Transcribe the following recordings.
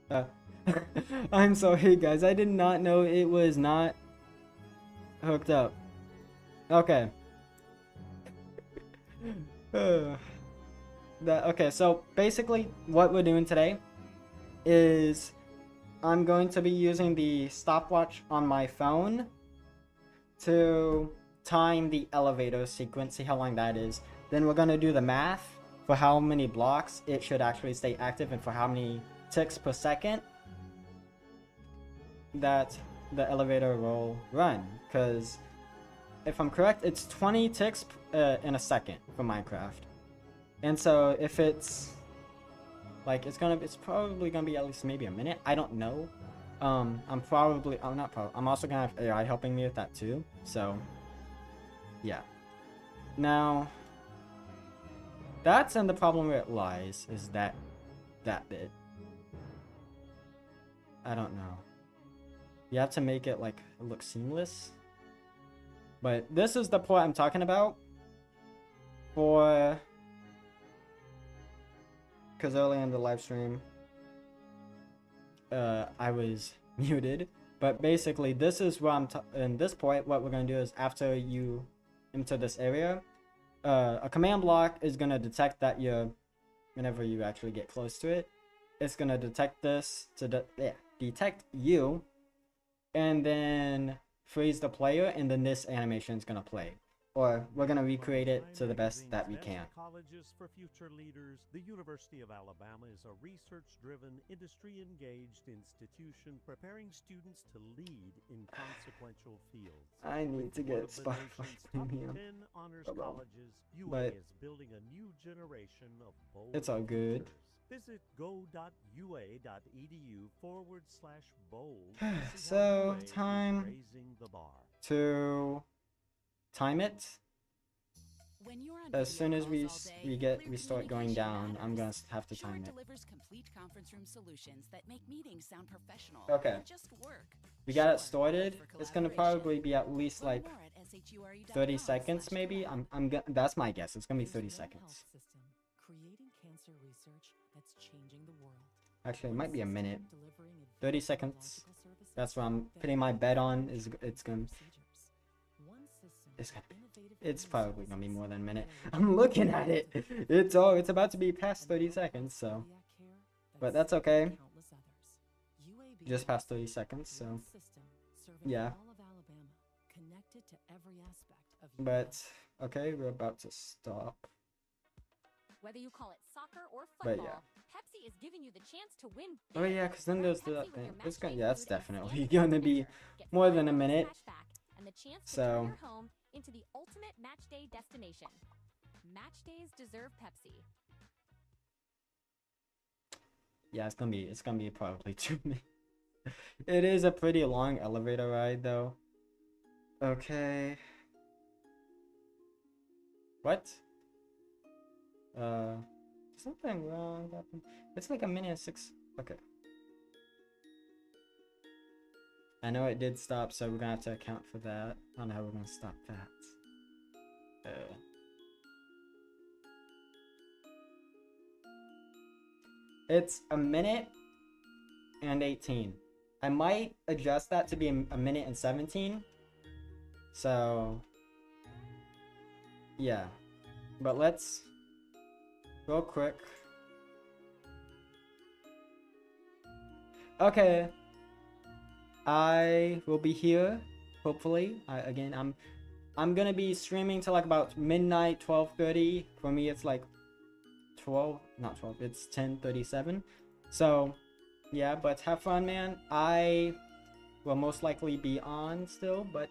Uh, I'm sorry, guys. I did not know it was not hooked up. Okay. Okay, so basically what we're doing today is I'm going to be using the stopwatch on my phone to time the elevator sequence, see how long that is. Then we're going to do the math for how many blocks it should actually stay active and for how many ticks per second that the elevator will run. Because if I'm correct, it's 20 ticks in a second for Minecraft. And so if it's like it's probably gonna be at least maybe a minute. I don't know. I'm also gonna have AI helping me with that too. So yeah. Now that's and the problem where it lies is that bit. I don't know. You have to make it like look seamless. But this is the point I'm talking about. Because earlier in the live stream, I was muted. But basically, this is where in this point, what we're going to do is after you enter this area, a command block is going to detect that whenever you actually get close to it, it's going to detect this to detect you, and then freeze the player, and then this animation is going to play. Or we're going to recreate it to the best that we can. Colleges for future leaders, the University of Alabama is a research-driven, industry-engaged institution preparing students to lead in consequential fields. I need to get Spotify Premium. Honors colleges, UA But is building a new generation of bold it's all good. Visit go.ua.edu/bold. So time to time it. As soon as we start going down, I'm gonna have to time it. Okay. We got it started. It's gonna probably be at least like 30 seconds, maybe. That's my guess. It's gonna be 30 seconds. Actually, it might be a minute. 30 seconds. That's what I'm putting my bet on. It's probably gonna be more than a minute. I'm looking at it. It's about to be past 30 seconds, so. But that's okay. Just past 30 seconds, so. Yeah. But okay, we're about to stop. Whether you call it soccer or football, but yeah. Pepsi is giving you the chance to win. Oh yeah, because then there's that thing. That's definitely gonna be more than a minute. And the chance to so turn your home into the ultimate match day destination. Match days deserve Pepsi. Yeah, it's gonna be probably 2 minutes. It is a pretty long elevator ride though. Okay. What? Something wrong happened. It's like a minute and 6. Okay. I know it did stop, so we're gonna have to account for that. I don't know how we're gonna stop that. It's a minute and 18. I might adjust that to be a minute and 17. So, yeah. But let's real quick. Okay. I will be here, hopefully. I'm gonna be streaming till like about midnight, 12:30. For me, it's like 12, not 12. It's 10:37. So, yeah. But have fun, man. I will most likely be on still, but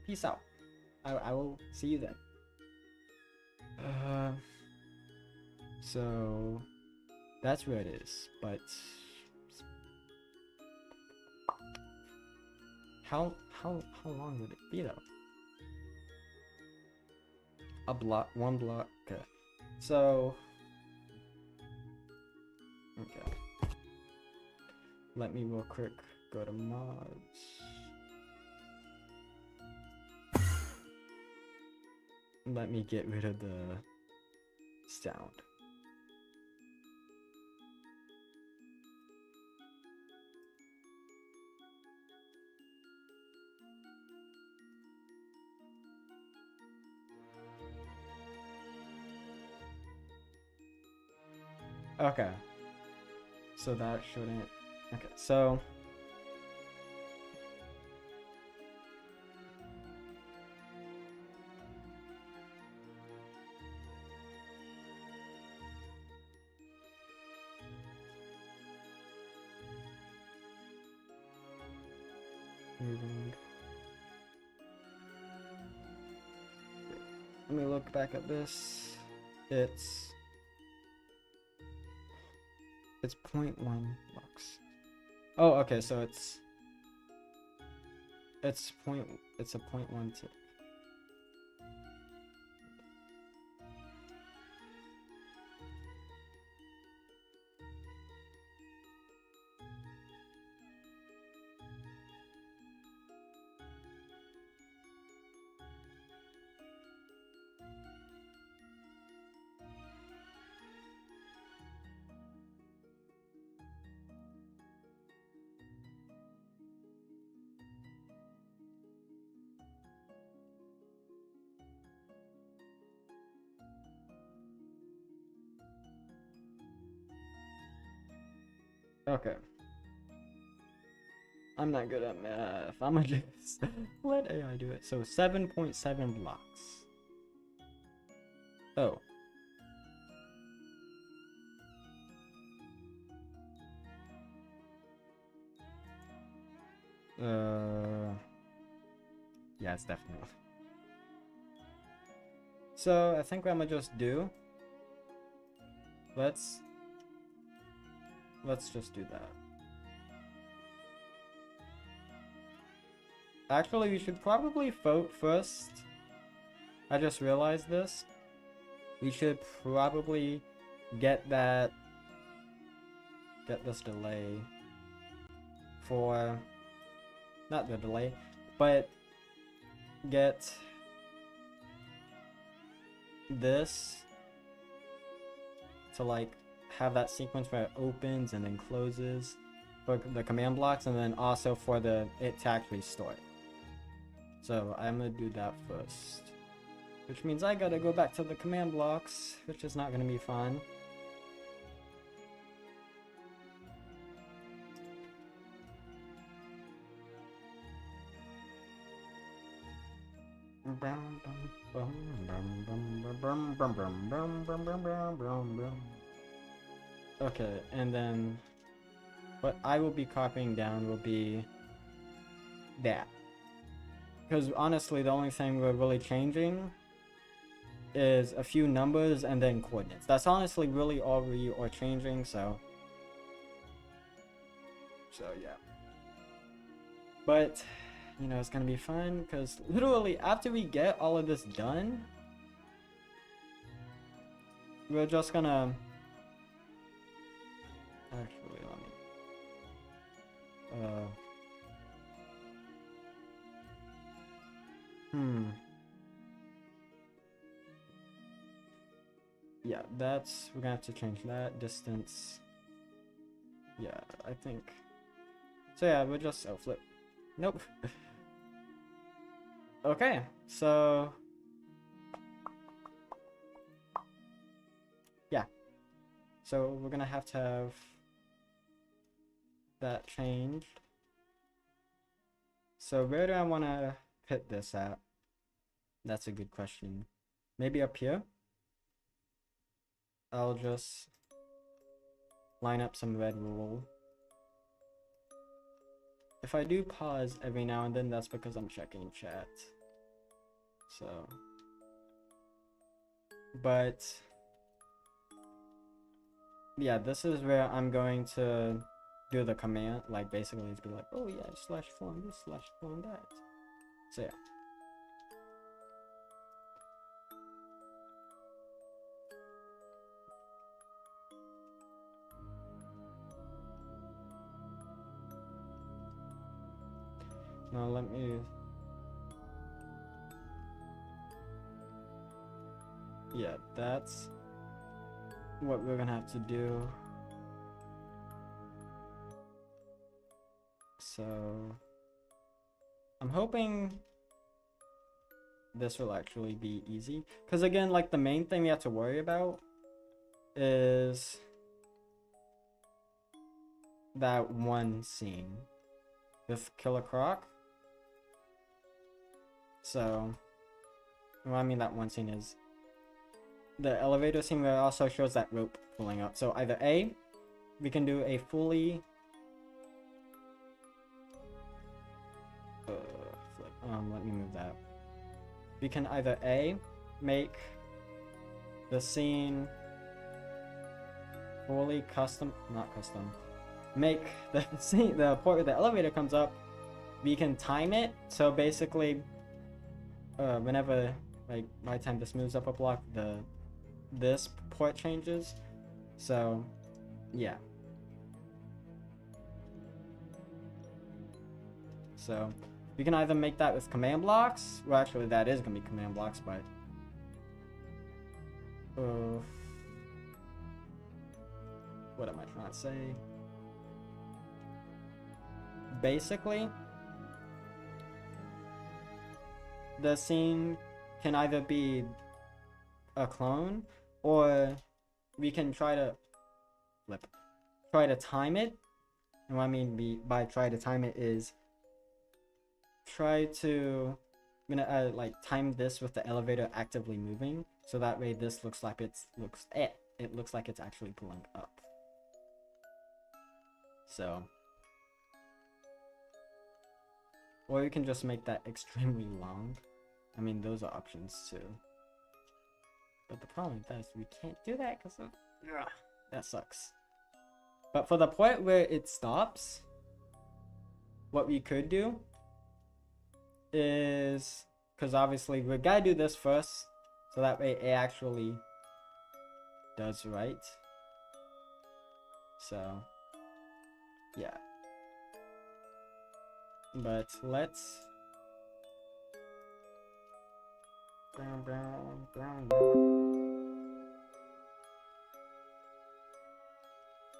peace out. I will see you then. So that's where it is, but how long would it be though? A block, 1 block. Okay. So okay. Let me real quick go to mods. let me get rid of the sound. Okay. So that shouldn't... Okay, so... Moving. Let me look back at this. It's 0.1 blocks. Oh, okay, so it's a 0.1 tick. Okay. I'm not good at math. I'm gonna just let AI do it. So 7.7 blocks. Oh. Yeah, it's definitely. So I think what I'm gonna just do. Let's just do that. Actually, we should probably vote first. I just realized this. We should probably get this delay for, not the delay, but get this to like have that sequence where it opens and then closes for the command blocks, and then also for it to actually start. So I'm gonna do that first, which means I gotta go back to the command blocks, which is not gonna be fun. Okay, and then what I will be copying down will be that. Because honestly, the only thing we're really changing is a few numbers and then coordinates. That's honestly really all we are changing, so yeah. But, you know, it's gonna be fun, because literally after we get all of this done, we're just gonna... Actually, let me... Yeah, we're gonna have to change that distance. Yeah, I think. So yeah, we'll just flip. Nope. Okay, so yeah. So we're gonna have to have that changed. So where do I wanna put this at? That's a good question. Maybe up here? I'll just line up some red wool. If I do pause every now and then, that's because I'm checking chat. So, but yeah, this is where I'm going to do the command, like basically it's be like, oh yeah, /form this, /form that. So yeah. Now let me... yeah, that's what we're gonna have to do. So I'm hoping this will actually be easy, because again, like, the main thing we have to worry about is that one scene with Killer Croc. So what I mean that one scene is the elevator scene where it also shows that rope pulling up. So either A, we can do a fully let me move that. We can either A, make the scene fully custom, not custom, make the scene, the point where the elevator comes up, we can time it, so basically whenever, like, by the time this moves up a block, this port changes. So yeah, so we can either make that with command blocks. Well, actually that is gonna be command blocks, but what am I trying to say? Basically, the scene can either be a clone, or we can try to time it. And what I mean by try to time it is try to, I'm gonna like time this with the elevator actively moving, so that way this looks like it looks like it's actually pulling up. So, or you can just make that extremely long. I mean, those are options too. But the problem with that is we can't do that because of, that sucks. But for the point where it stops, what we could do is, because obviously we gotta do this first, so that way it actually does right. So yeah, but let's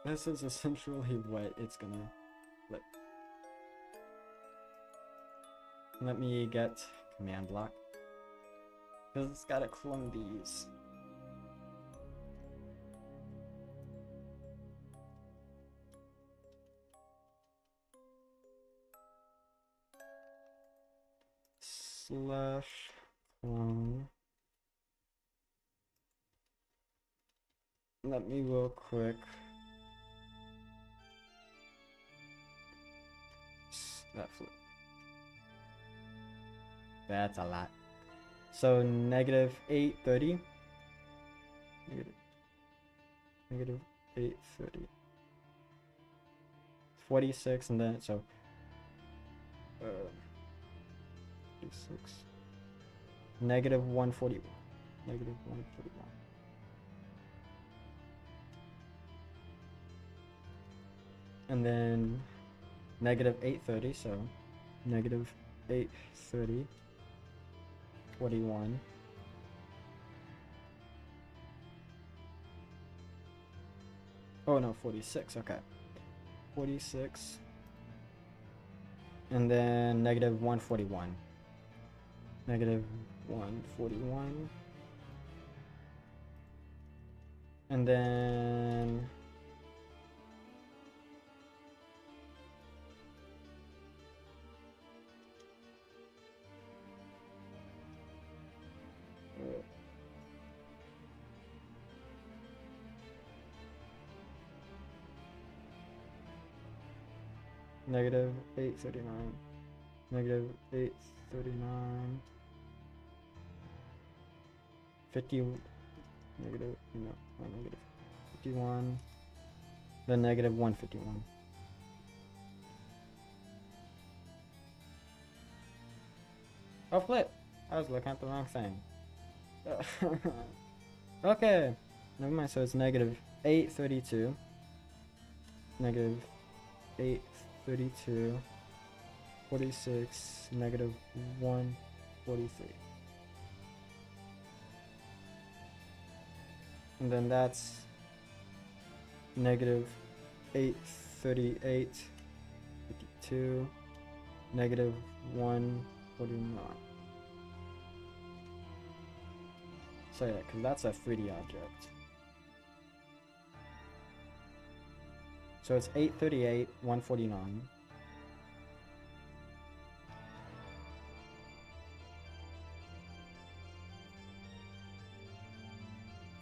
this is essentially what it's gonna look. Let me get command block, because it's gotta clone these. Slash clone. Let me real quick. That flip. That's a lot. So -830. Negative 830. 46, and then so 46. -141. -141. And then -830, so -830. 41. Oh no, 46, okay. 46. And then -141. -141. And then -839. -839. 50. Negative, no, not -51. Then -151. Oh, flip! I was looking at the wrong thing. Okay, never mind. So it's -832. -832. 46. -143. And then that's negative 838, 52, negative 149. So yeah, because that's a 3D object. So it's 838, 149.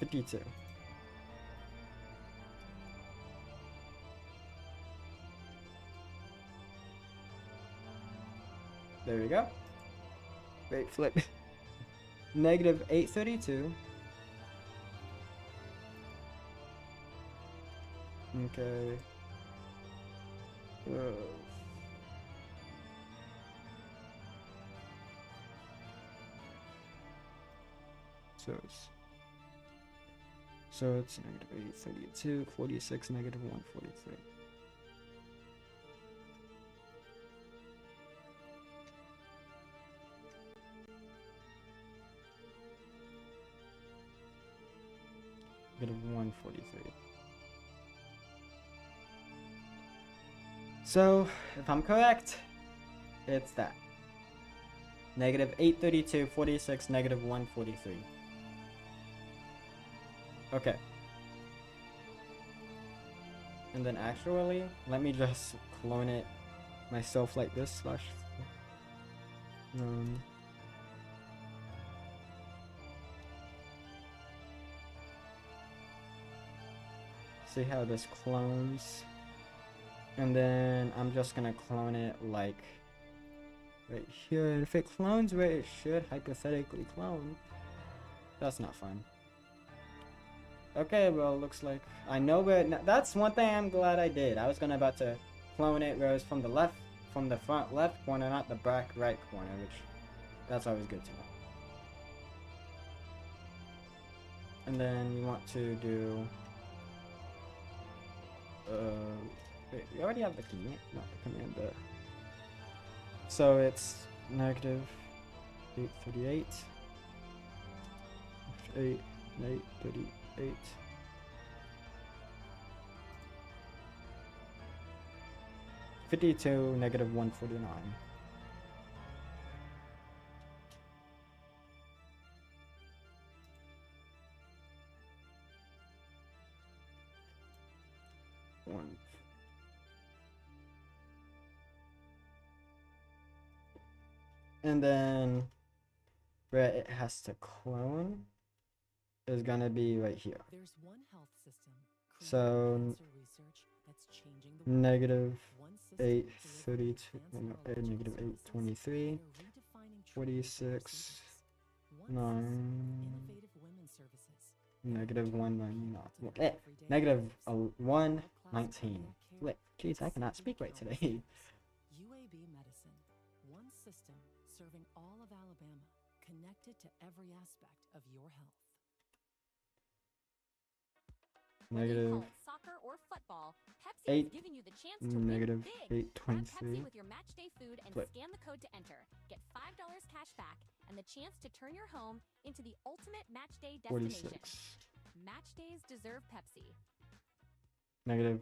$52. There we go. Wait, flip. Negative 832. Okay. So it's negative 832, 46, negative 143. Negative 143. So, if I'm correct, it's that. Negative 832, 46, negative 143. Okay. And then actually, let me just clone it myself like this slash see how this clones. And then I'm just gonna clone it like right here. And if it clones where it should hypothetically clone, that's not fun. Okay, well, looks like I know where. That's one thing I'm glad I did. I was about to clone it where it's from the left, from the front left corner, not the back right corner, which that's always good to know. And then you want to do. Wait, we already have the command, not the command, but. So it's negative 838. 838. 52, negative 149. One. And then where it has to clone is gonna be right here. There's one health system So negative 832, negative 823, 46, 9, negative 199, negative 119. Wait, jeez, I cannot speak right today. UAB Medicine, one system serving all of Alabama, connected to every aspect of your health. Whether you Negative call it soccer or football, Pepsi 8, is giving you the chance to win negative big. Grab 823. Pepsi with your match day food and Flip. scan the code to enter. Get $5 cash back and the chance to turn your home into the ultimate match day destination. 46. Match days deserve Pepsi. Negative.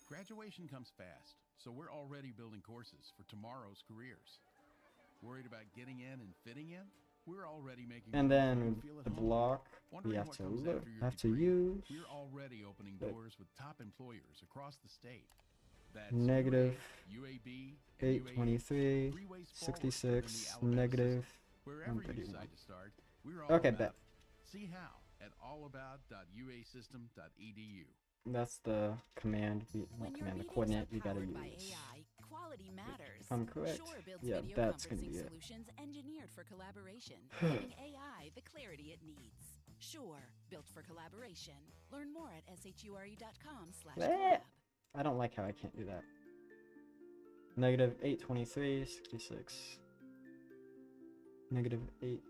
Graduation comes fast, so we're already building courses for tomorrow's careers. Worried about getting in and fitting in? We're already making. And then feel at the home. block we Wondering have what to comes look, after your have to degree? use. We're already opening But- doors with top employers across the state. That's Negative UAB, and 823, three ways forward 66, in the Alabama negative. system. Wherever you 131. decide to start, we're all Okay, about bet. it. See how at allabout.uasystem.edu. That's the command, not When your command, the meetings coordinate are we gotta powered by use. AI, quality matters. If I'm correct, Shure builds yeah, video that's gonna conferencing be it. solutions engineered for collaboration, giving AI the clarity it needs. Shure, built for collaboration. Learn more at shure.com/collab. I don't like how I can't do that. Negative 823, 66. Negative 8.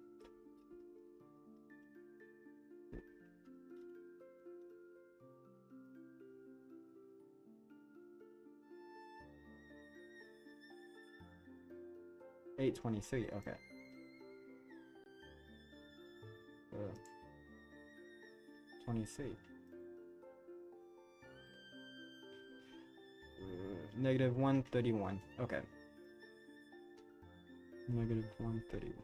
$823, okay. 23. Negative 131. Okay. Negative 131.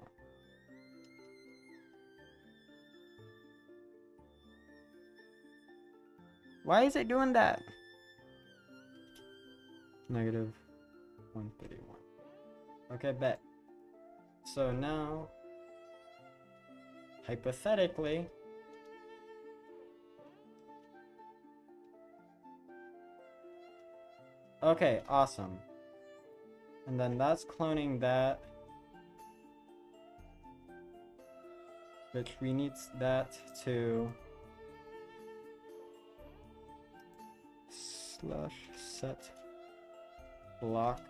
Why is it doing that? Negative 131. Okay, bet. So now, hypothetically, okay, awesome. And then that's cloning that, which we need that to slash set block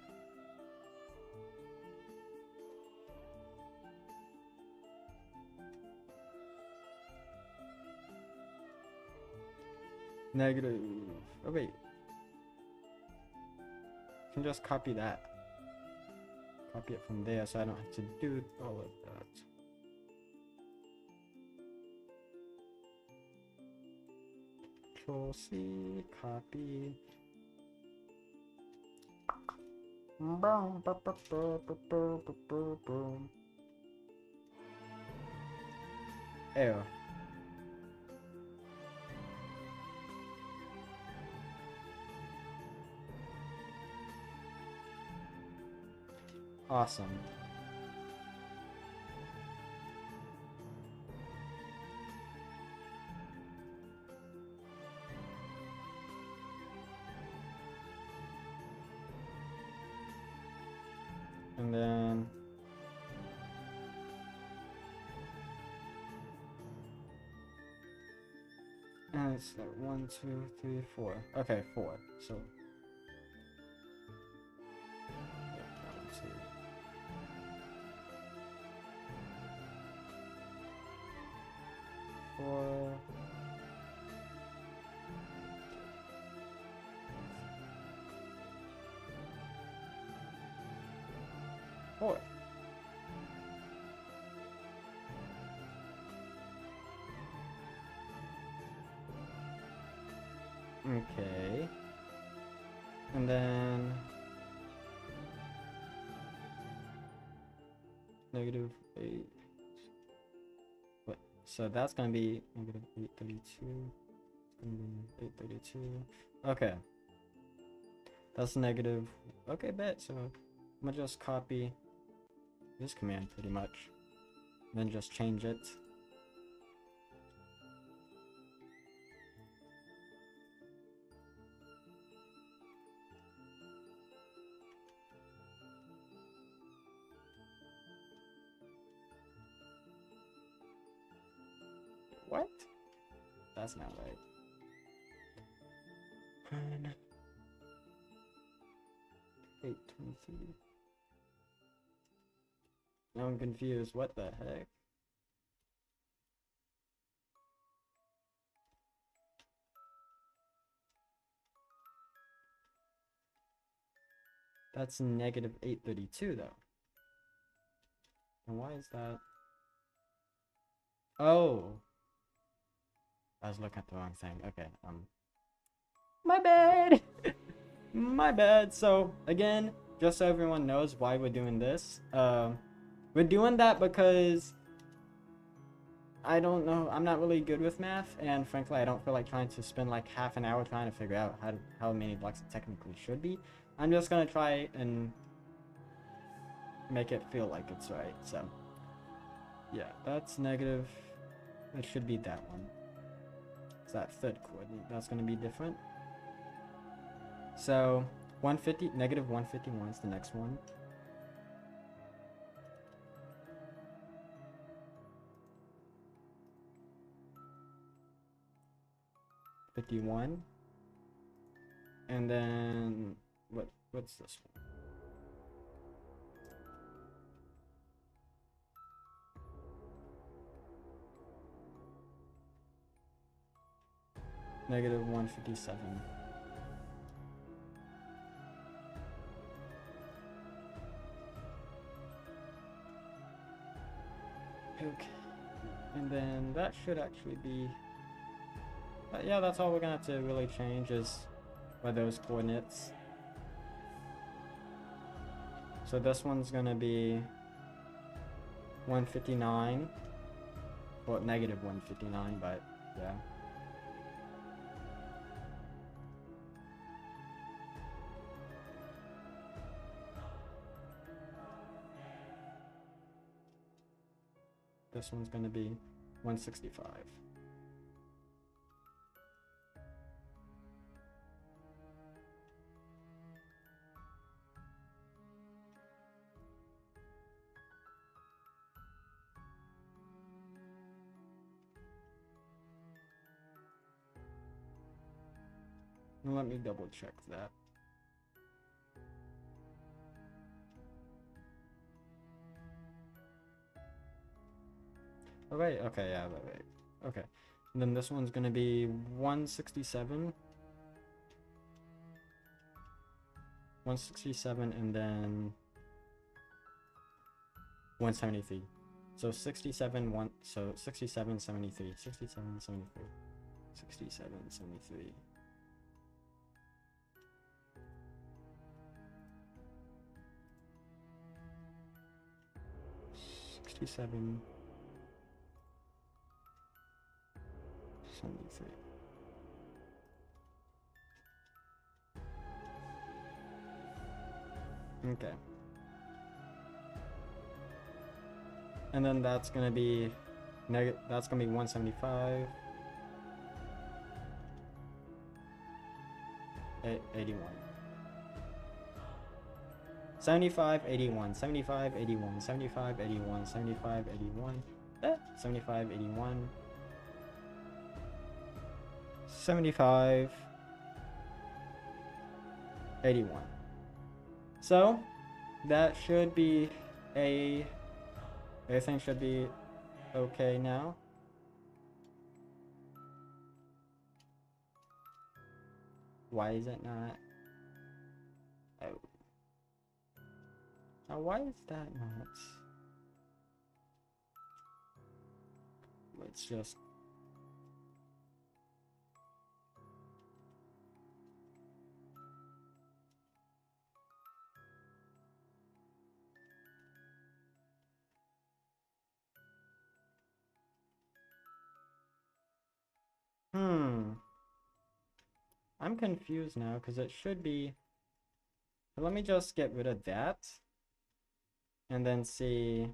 negative. Oh wait, I can just copy that. Copy it from there so I don't have to do all of that. Control C, copy. Boom, ba, ba, ba, ba, ba, ba, ba, boom. Ew. Awesome. And then and it's like 1, 2, 3, 4. Okay, 4. So yeah, 1, 2. 4. Four. Okay. And then negative 8. What? So that's gonna be negative 832. It's gonna be 832. Okay. That's negative. Okay, bet. So I'm gonna just copy this command pretty much. Then just change it. What? That's not right. And 823. Now I'm confused. What the heck? That's negative 832 though. And why is that? Oh. I was looking at the wrong thing. Okay, my bad. My bad. So again, just so everyone knows why we're doing this, we're doing that because I don't know, I'm not really good with math, and frankly I don't feel like trying to spend like half an hour trying to figure out how many blocks it technically should be. I'm just gonna try and make it feel like it's right. So yeah, that's negative. It should be that one. It's that third coordinate that's gonna be different. So 150, negative 151 is the next one. $51. And then what's this one? Negative 157. Okay. And then that should actually be But yeah, that's all we're gonna have to really change is by those coordinates. So this one's gonna be 159. Well, negative 159, but yeah. This one's gonna be 165. Let me double check that. Oh, right, okay, yeah, right. Okay. And then this one's gonna be 167. 167 and then 173. So 67, 67, 73. 67, 73. 67, 73. 67, 73. Okay. And then that's gonna be that's gonna be 175. 81. 75, 81, 75, 81, 75, 81, 75, 81, 75, 81, 75, 81. So, that should be everything should be okay now. Why is it not? Oh. Now, why is that not? Let's just. I'm confused now because it should be. Let me just get rid of that. And then see.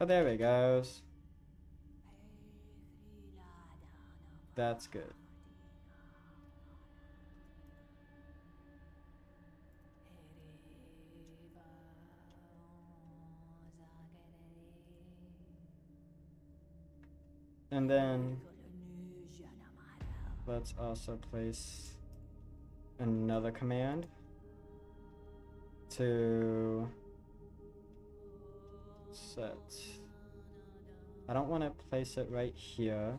Oh, there it goes. That's good. And then let's also place another command to set. I don't want to place it right here,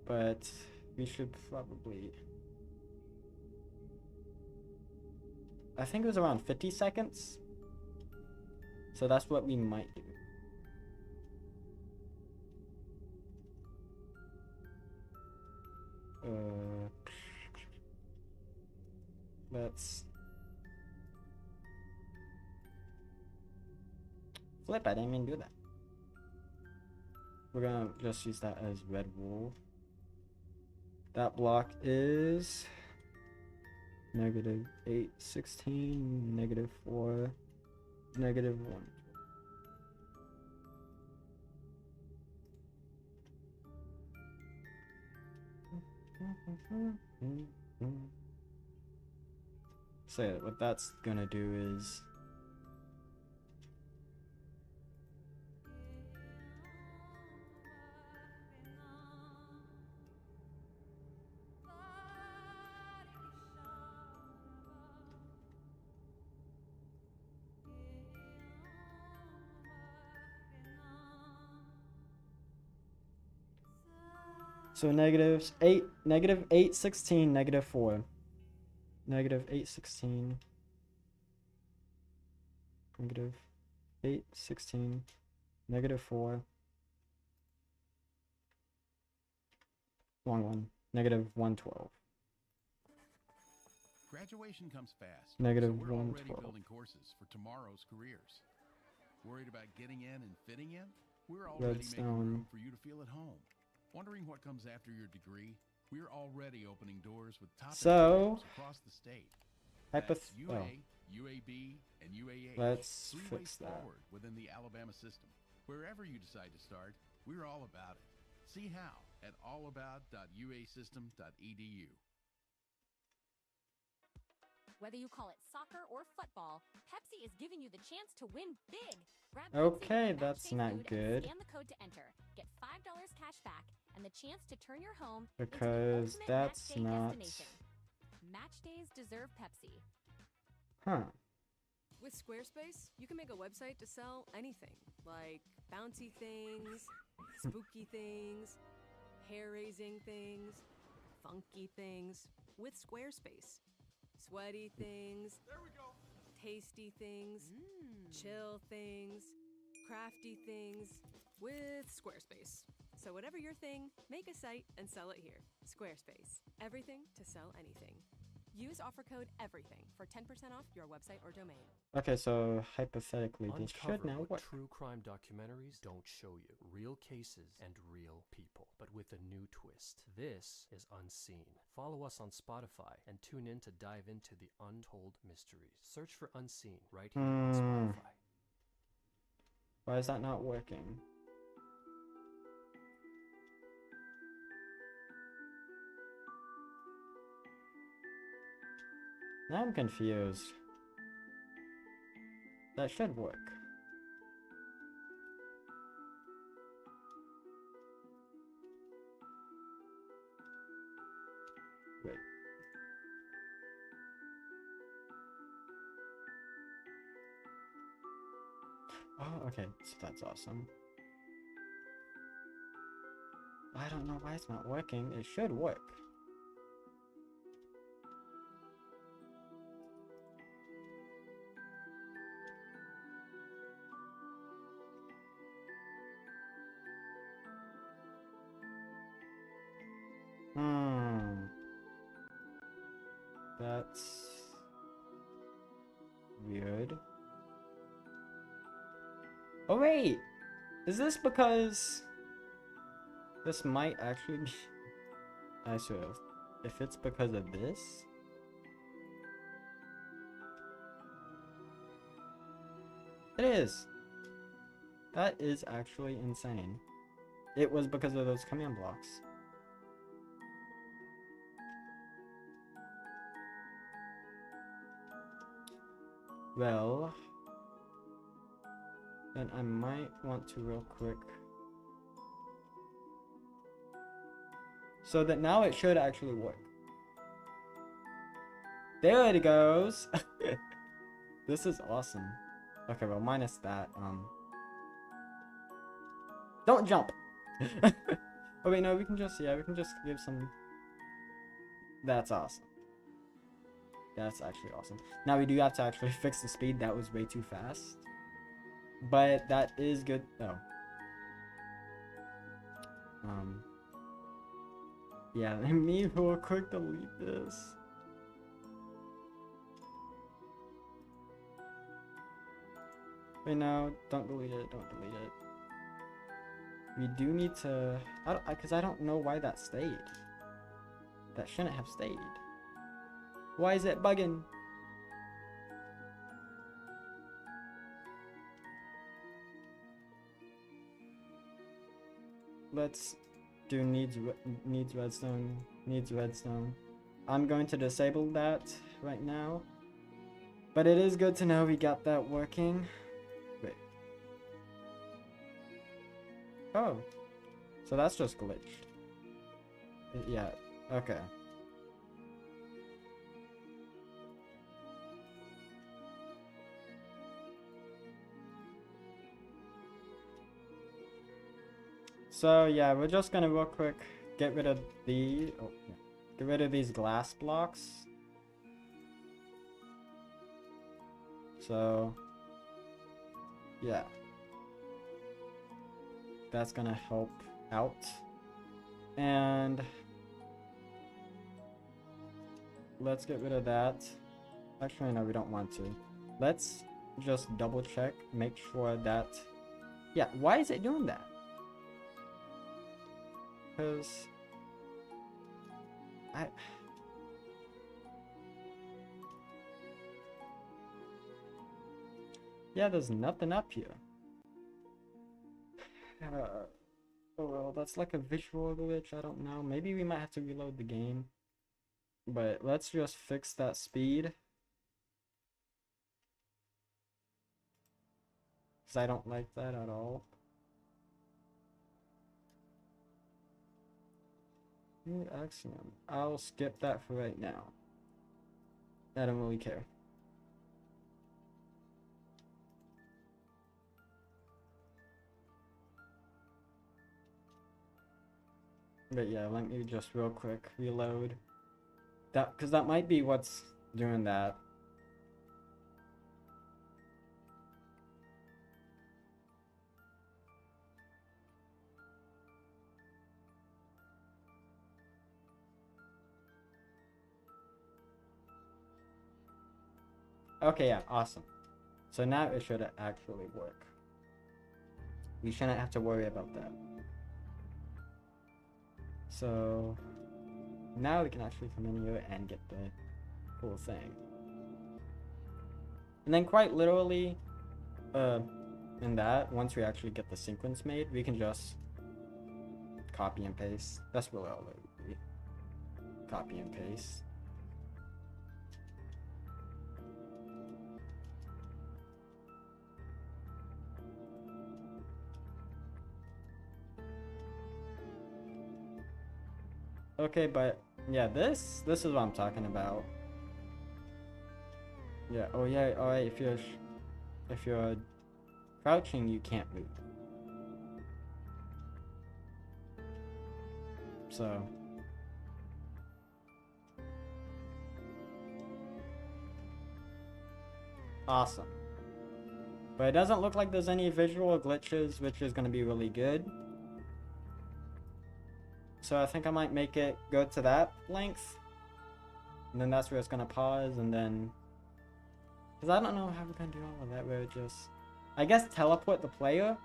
but we should probably. I think it was around 50 seconds. So that's what we might do. Let's flip. I didn't even do that. We're gonna just use that as red wool. That block is -8, 16, -4, -1. So yeah, what that's gonna do is so -8, -8, 16, -4. -8, 16. 8, 16, -4. Wrong one. -112. Graduation comes fast. Negative so we're already 112. building courses for tomorrow's careers. Worried about getting in and fitting in? We're already making Redstone. room for you to feel at home. Wondering what comes after your degree? We're already opening doors with top So, institutes across the state. Hypoth- That's oh. UA, UAB, and UAH. Let's 3 fix ways that. forward within the Alabama system. Wherever you decide to start, we're all about it. See how at allabout.uasystem.edu. Whether you call it soccer or football, Pepsi is giving you the chance to win big. Grab Okay, Pepsi, that's matchday not food, good. And scan the code to enter. Get $5 cash back and the chance to turn your home Because into the ultimate that's matchday not- destination. Match days deserve Pepsi. Huh. With Squarespace, you can make a website to sell anything, like bouncy things, spooky things, hair-raising things, funky things. With Squarespace. Sweaty things, tasty things, chill things, crafty things. With Squarespace. So whatever your thing, make a site and sell it here. Squarespace. Everything to sell anything. Use offer code EVERYTHING for 10% off your website or domain. Okay, so hypothetically, this should Uncover now what work. true crime documentaries don't show you. Real cases and real people, but with a new twist. This is Unseen. Follow us on Spotify and tune in to dive into the untold mysteries. Search for Unseen right here on Spotify. Why is that not working? Now I'm confused. That should work. Wait. Oh, okay, so that's awesome. I don't know why it's not working. It should work. That's weird. Oh wait! Is this because this might actually be I swear if it's because of this? It is! That is actually insane. It was because of those command blocks. Well, then I might want to real quick. So that now it should actually work. There it goes. This is awesome. Okay, well minus that. Don't jump. Oh wait, no, we can just give some. That's awesome. That's actually awesome. Now we do have to actually fix the speed. That was way too fast. But that is good. Oh. Yeah, let me real quick delete this. Wait, no, don't delete it. Don't delete it. We do need to. Because I don't know why that stayed. That shouldn't have stayed. Why is it bugging? Let's do needs redstone. I'm going to disable that right now. But it is good to know we got that working. Wait. Oh. So that's just glitched. Yeah, okay. So yeah, we're just gonna real quick get rid of the get rid of these glass blocks. So Yeah. That's gonna help out. And let's get rid of that. Actually, no, we don't want to. Let's just double check, make sure that... Yeah, why is it doing that? Because... Yeah, there's nothing up here. Oh well, that's like a visual glitch, I don't know. Maybe we might have to reload the game. But let's just fix that speed. Because I don't like that at all. Axiom. I'll skip that for right now. I don't really care. But yeah, let me just real quick reload. That, because that might be what's doing that. Okay, yeah, awesome. So now it should actually work. We shouldn't have to worry about that. So now we can actually come in here and get the whole thing. And then quite literally, in that, once we actually get the sequence made, we can just copy and paste. That's really all it would be. Copy and paste. Okay, but yeah, this is what I'm talking about. Yeah. Oh yeah. All right. If you're crouching, you can't move. So. Awesome. But it doesn't look like there's any visual glitches, which is going to be really good. So I think I might make it go to that length. And then that's where it's going to pause, and then... Because I don't know how we're going to do all of that, where it just... I guess teleport the player?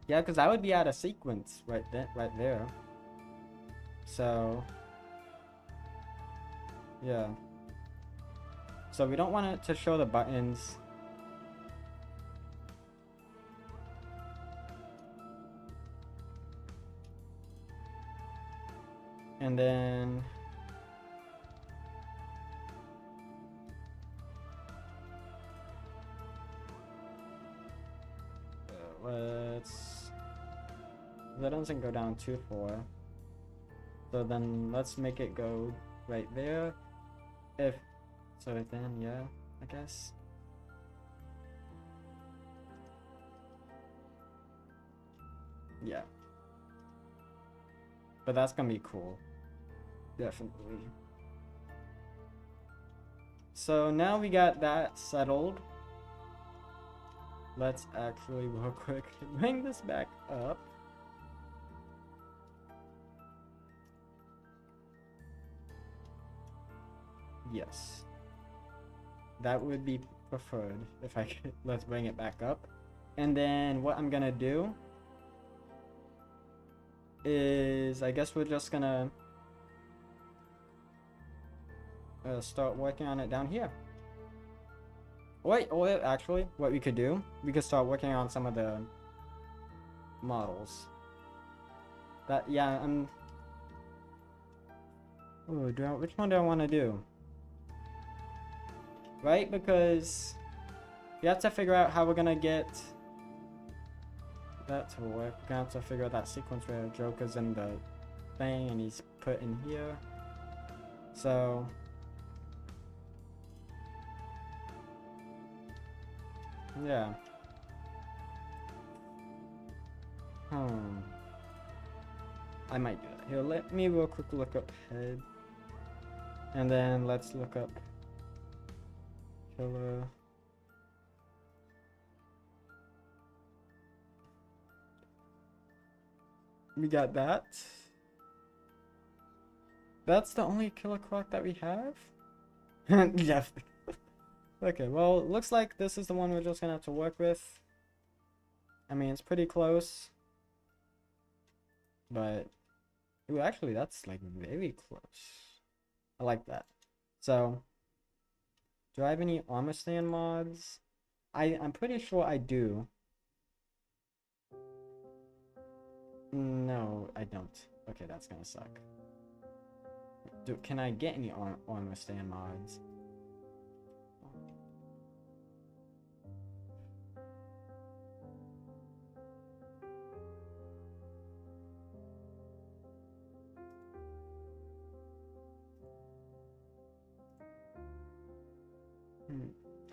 Yeah, because that would be out of sequence right there. So... Yeah. So we don't want it to show the buttons. And then... let's... That doesn't go down too far. So then let's make it go right there. If... So then, yeah, I guess. Yeah. But that's gonna be cool. Definitely. So now we got that settled. Let's actually real quick bring this back up. Yes. That would be preferred if I could. Let's bring it back up. And then what I'm gonna do is, I guess we're just gonna start working on it down here. Wait, actually, what we could do, we could start working on some of the models. That, yeah, oh, which one do I want to do? Right, because we have to figure out how we're gonna get that to work. We're gonna have to figure out that sequence where Joker's in the thing and he's put in here. So yeah. I might do that. Here, let me real quick look up head. And then let's look up killer. We got that. That's the only killer croc that we have? Jeff. Okay, well, looks like this is the one we're just gonna have to work with. I mean, it's pretty close. But, ooh, actually, that's like very close. I like that. So, do I have any armor stand mods? I'm pretty sure I do. No, I don't. Okay, that's gonna suck. Can I get any armor stand mods?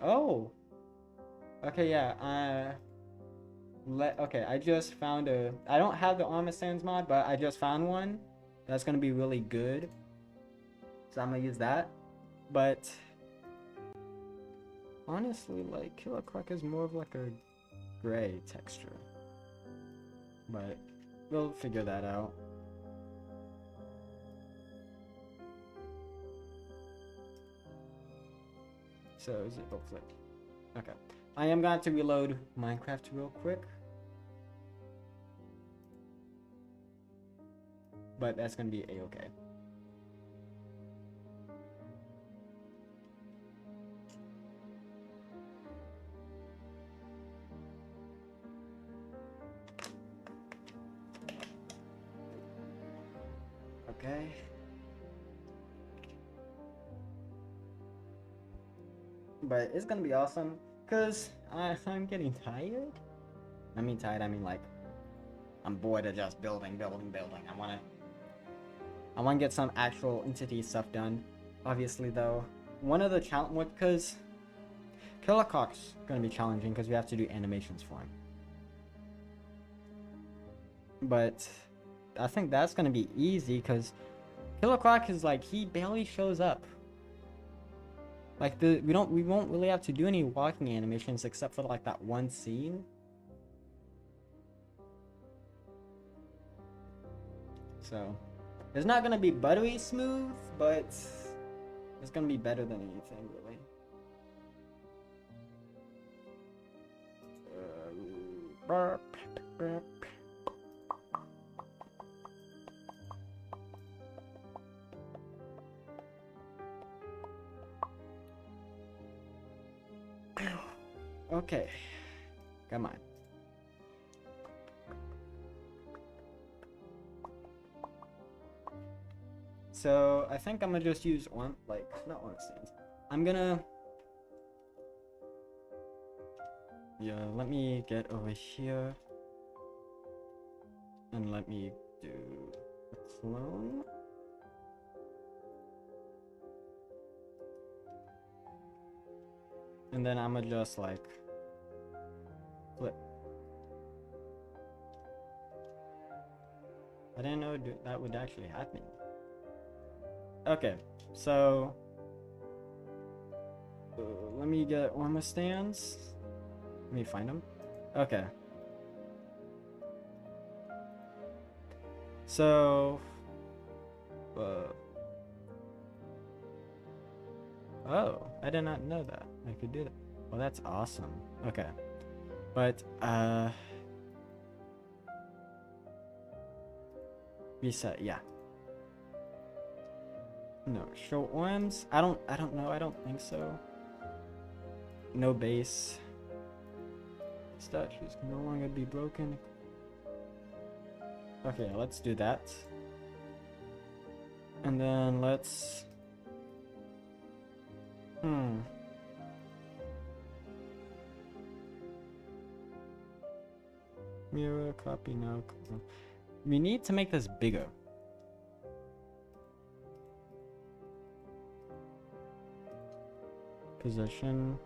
Oh! Okay, yeah, okay, I just found I don't have the armor stands mod, but I just found one that's gonna be really good. So I'm gonna use that. But honestly, like, Killer Croc is more of like a gray texture. But we'll figure that out. So is it flip? Okay. I am going to reload Minecraft real quick. But that's gonna be a-okay. Okay. But it's gonna be awesome, cause I'm getting tired. I mean tired, I mean like I'm bored of just building. I wanna get some actual entity stuff done. Obviously though, one of the challenge, cause Killer Croc's gonna be challenging because we have to do animations for him. But I think that's gonna be easy because Killer Croc is like, he barely shows up. Like we won't really have to do any walking animations except for like that one scene. So it's not gonna be buttery smooth, but it's gonna be better than anything really. Okay, come on. So I think I'm gonna just use not arm stands. I'm gonna, yeah, let me get over here and let me do a clone. And then I'm gonna just like flip. I didn't know that would actually happen. Okay, so let me get armor stands. Let me find them. Okay. So, oh, I did not know that I could do that. Well, that's awesome. Okay, but reset. Yeah. No, show arms. I don't know. I don't think so. No base. Statues can no longer be broken. Okay, let's do that. And then let's... Mirror, copy now. We need to make this bigger. Position.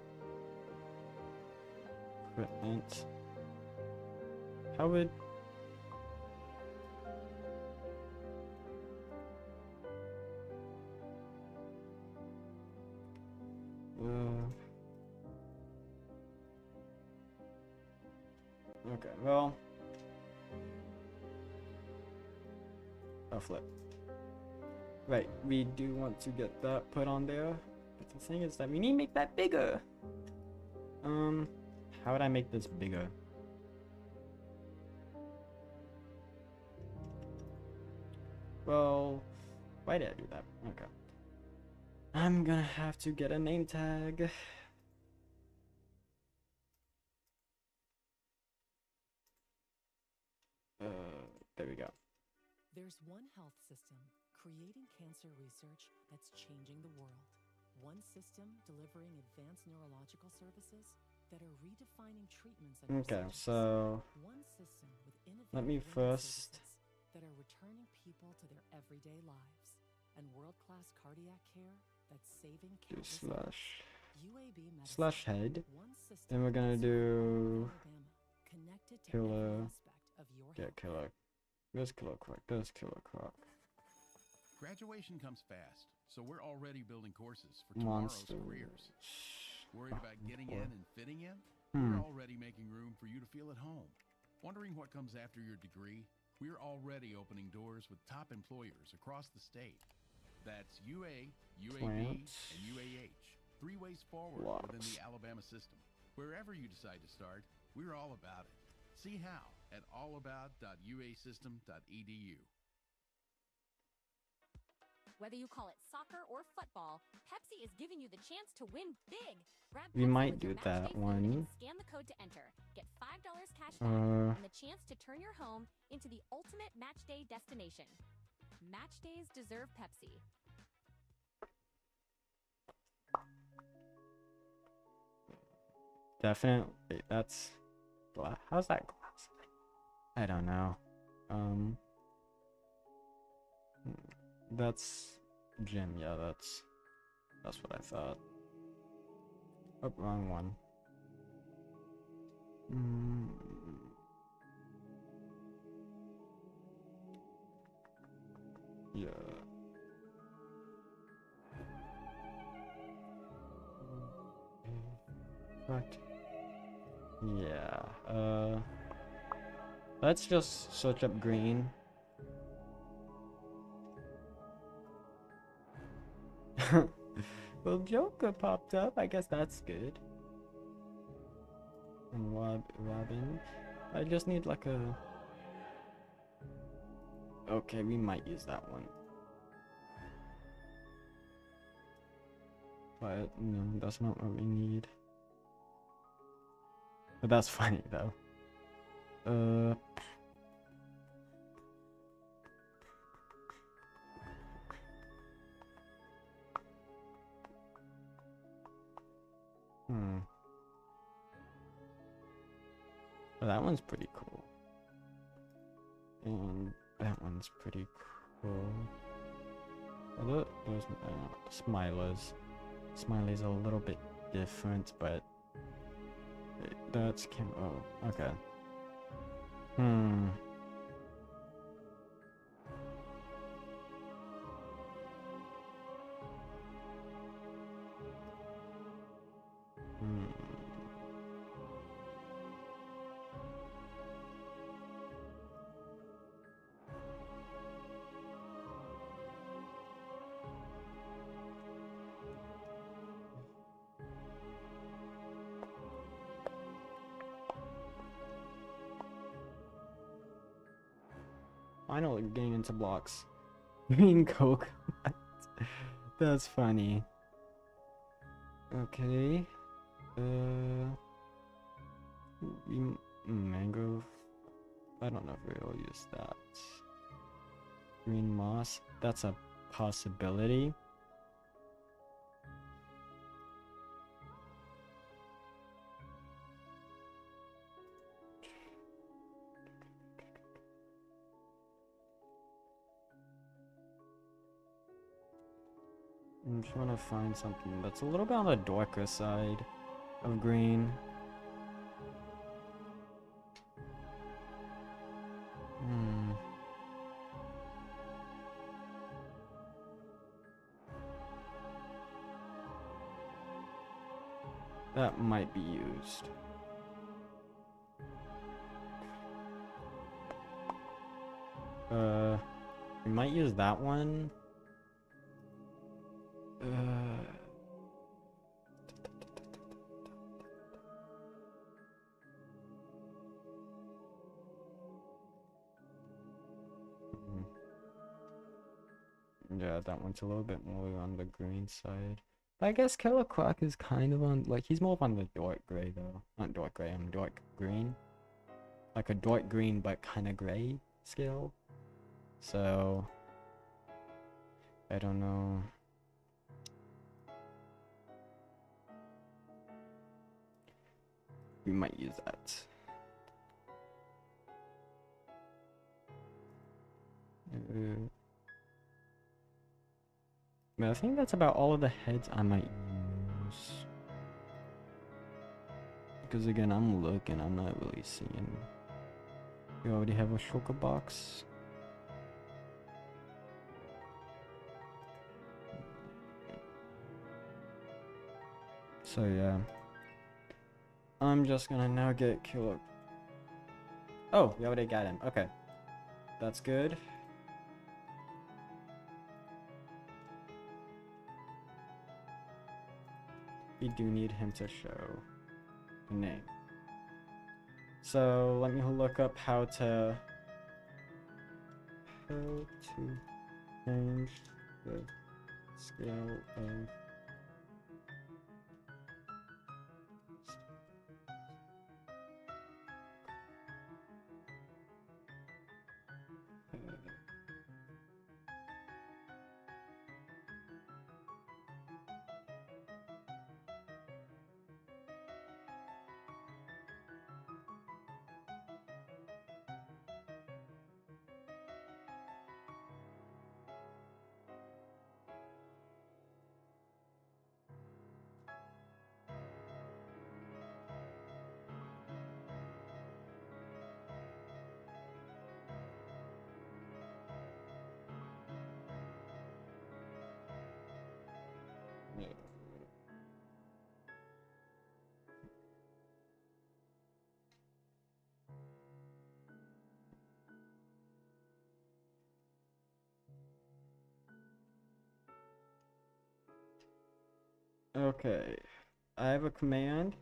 Equipment. How would... okay, well... Oh, flip. Right, we do want to get that put on there. But the thing is that we need to make that bigger. How would I make this bigger? Well, why did I do that? Okay. I'm gonna have to get a name tag. There we go. There's one health system creating cancer research that's changing the world. One system delivering advanced neurological services that are redefining treatments and Okay, researches. so One system with innovative let me wellness first services that are returning people to their everyday lives, and world-class cardiac care that's saving do countless slash lives. UAB medicine, slash head. one system Then we're gonna that's do Alabama, connected to killer. every aspect of your Get health. killer. There's killer croc. There's killer croc. Graduation comes fast, so we're already building courses for tomorrow's Monster. careers. Worried about getting in and fitting in? Hmm. We're already making room for you to feel at home. Wondering what comes after your degree? We're already opening doors with top employers across the state. That's UA, UAB, Plants. and UAH. 3 ways forward within the Alabama system. Wherever you decide to start, we're all about it. See how at allabout.uasystem.edu. Whether you call it soccer or football, Pepsi is giving you the chance to win big. Grab We Pepsi might with your do that matchday food one. and scan the code to enter. Get $5 cash back and the chance to turn your home into the ultimate match day destination. Match days deserve Pepsi. Definitely. That's glass. How's that glass? I don't know. That's gym. Yeah, that's what I thought. Oh, wrong one. Yeah. Correct. Yeah. Let's just search up green. Well, Joker popped up. I guess that's good. And Robin. I just need like a... Okay, we might use that one. But no, that's not what we need. But that's funny though. Well, that one's pretty cool. And that one's pretty cool. Although those Smilers. Smiley's a little bit different, but that's oh, okay. Finally getting into blocks. Green coke. That's funny. Okay. Mangrove. I don't know if we'll use that. Green moss. That's a possibility. I'm trying to find something that's a little bit on the darker side of green. That might be used. We might use that one. Yeah, that one's a little bit more on the green side. I guess Killer Croc is kind of on, like, he's more on the dark gray though. Not dark gray, dark green. Like a dark green but kind of gray scale. So, I don't know. We might use that. But I think that's about all of the heads I might use. Because again, I'm looking, I'm not really seeing. We already have a shulker box. So yeah. I'm just gonna now get Killer. Oh, we already got him. Okay. That's good. We do need him to show the name. So let me look up how to change the scale of Okay, I have a command.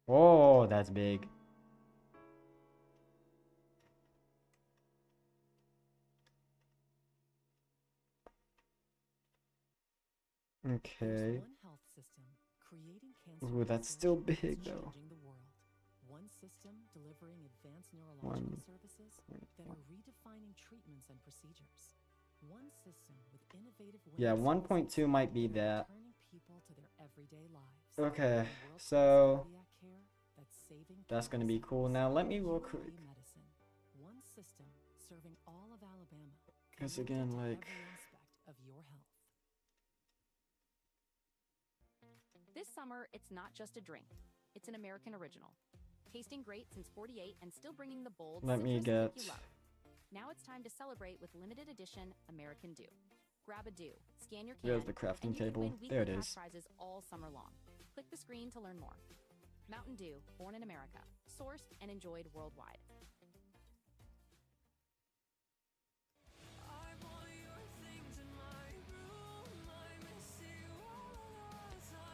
Oh, that's big. Okay. There's one health system creating cancer Ooh, that's still research big that's though. changing the world. One system delivering advanced neurological One services that point are redefining treatments and procedures. One system with innovative ways Yeah, to 1.2 might be that. returning people to their everyday lives. Okay, And world-class so cardiac care that's saving that's gonna be countless cool. lives. Now let me real UAB quick, Medicine, one system serving all of Alabama. because connected again, to like, every aspect of your health. This summer, it's not just a drink. It's an American original. Tasting great since '48 and still bringing the bold let me citrus get. kick you love. Now it's time to celebrate with limited edition American Dew. Grab a Dew, scan your can, There's the and crafting you can table. win weekly There it cash is. prizes all summer long. Click the screen to learn more. Mountain Dew, born in America, sourced and enjoyed worldwide.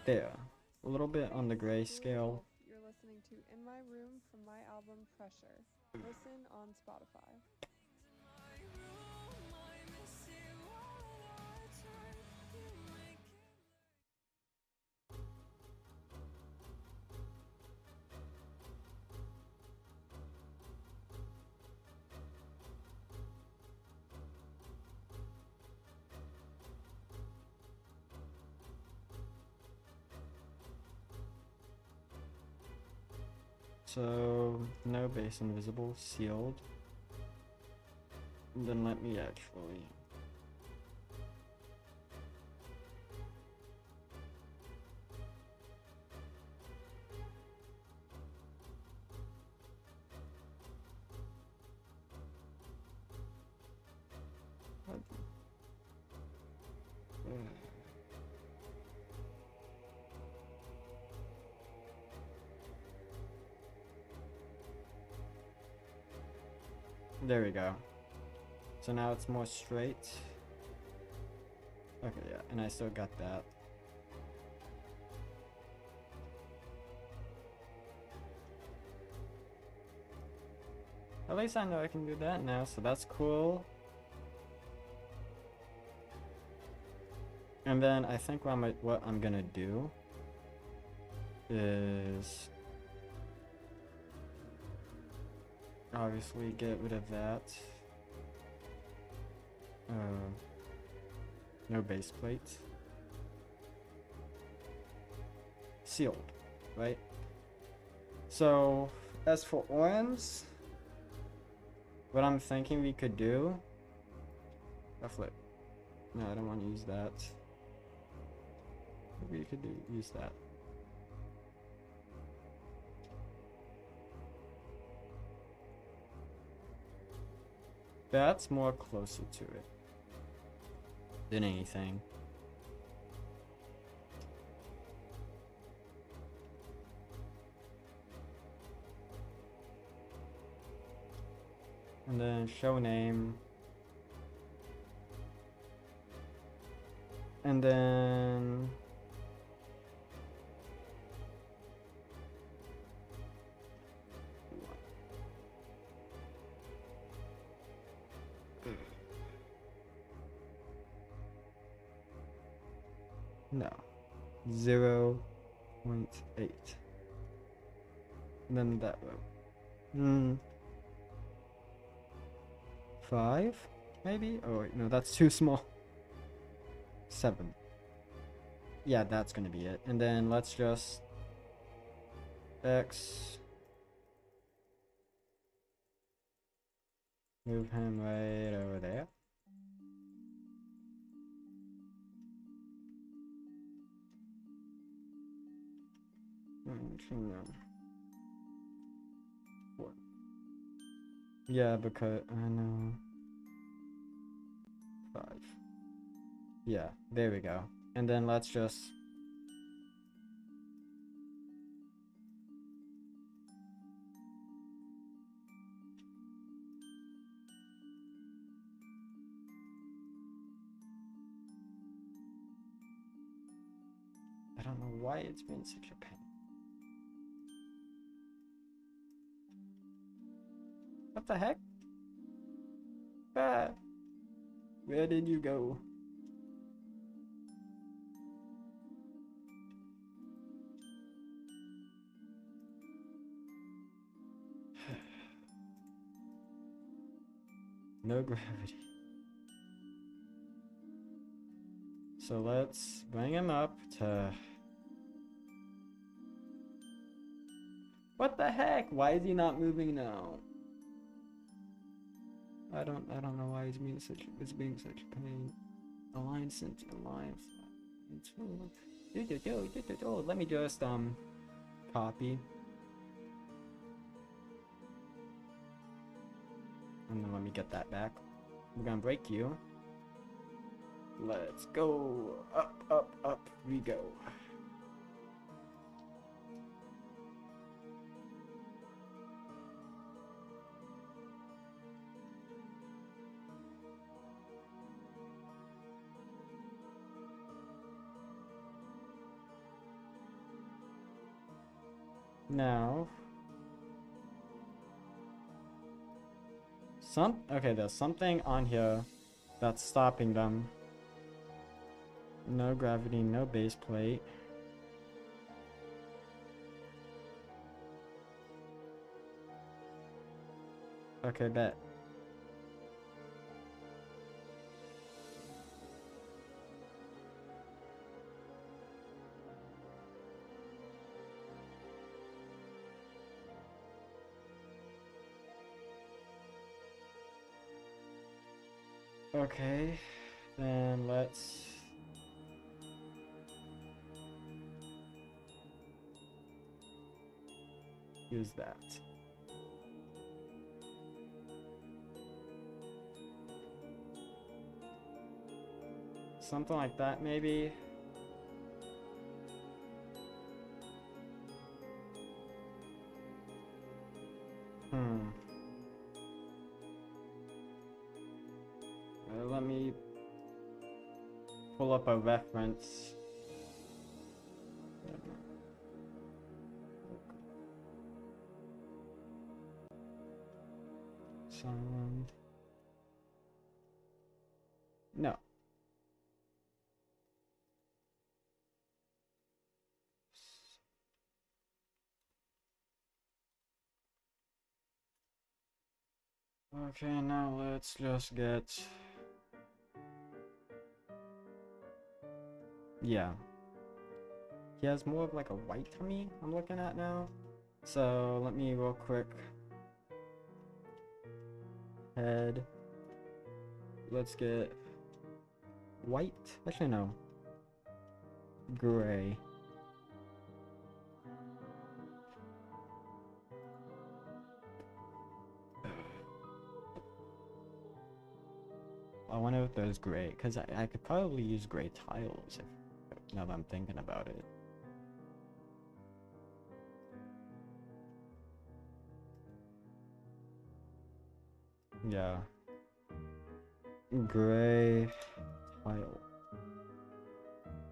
There. A little bit on the gray scale. You're listening to In My Room from my album Pressure. Listen on Spotify. So, no base invisible, sealed. Then let me actually. There we go. So now it's more straight. Okay, yeah, and I still got that. At least I know I can do that now, so that's cool. And then I think what I'm gonna do is obviously get rid of that. No base plates. Sealed, right? So as for orange, what I'm thinking we could do, a flip. No, I don't want to use that. Maybe you could use that. That's more closer to it than anything. And then show name. And then no, 0.8. And then that row. 5 maybe? Oh wait, no, that's too small. 7. Yeah, that's gonna be it. And then let's just X, move him right over there. What? Yeah, because I know 5. Yeah, there we go. And then let's just I don't know why it's been such a pain. What the heck? Ah, where did you go? No gravity. So let's bring him up to... What the heck? Why is he not moving now? I don't know why it's being such a pain. Align center, align flat. Let me just copy. And then let me get that back. We're gonna break you. Let's go. Up, up, up we go. Now, okay, there's something on here that's stopping them. No gravity, no base plate. Okay, bet. Okay, then let's use that. Something like that, maybe. let me pull up a reference. Sound. No. Okay, now let's just get... Yeah. He has more of like a white tummy I'm looking at now. So let me real quick. Head. Let's get white. Actually, no. Gray. I wonder if there's gray, because I could probably use gray tiles if, now that I'm thinking about it. Yeah. Gray tile.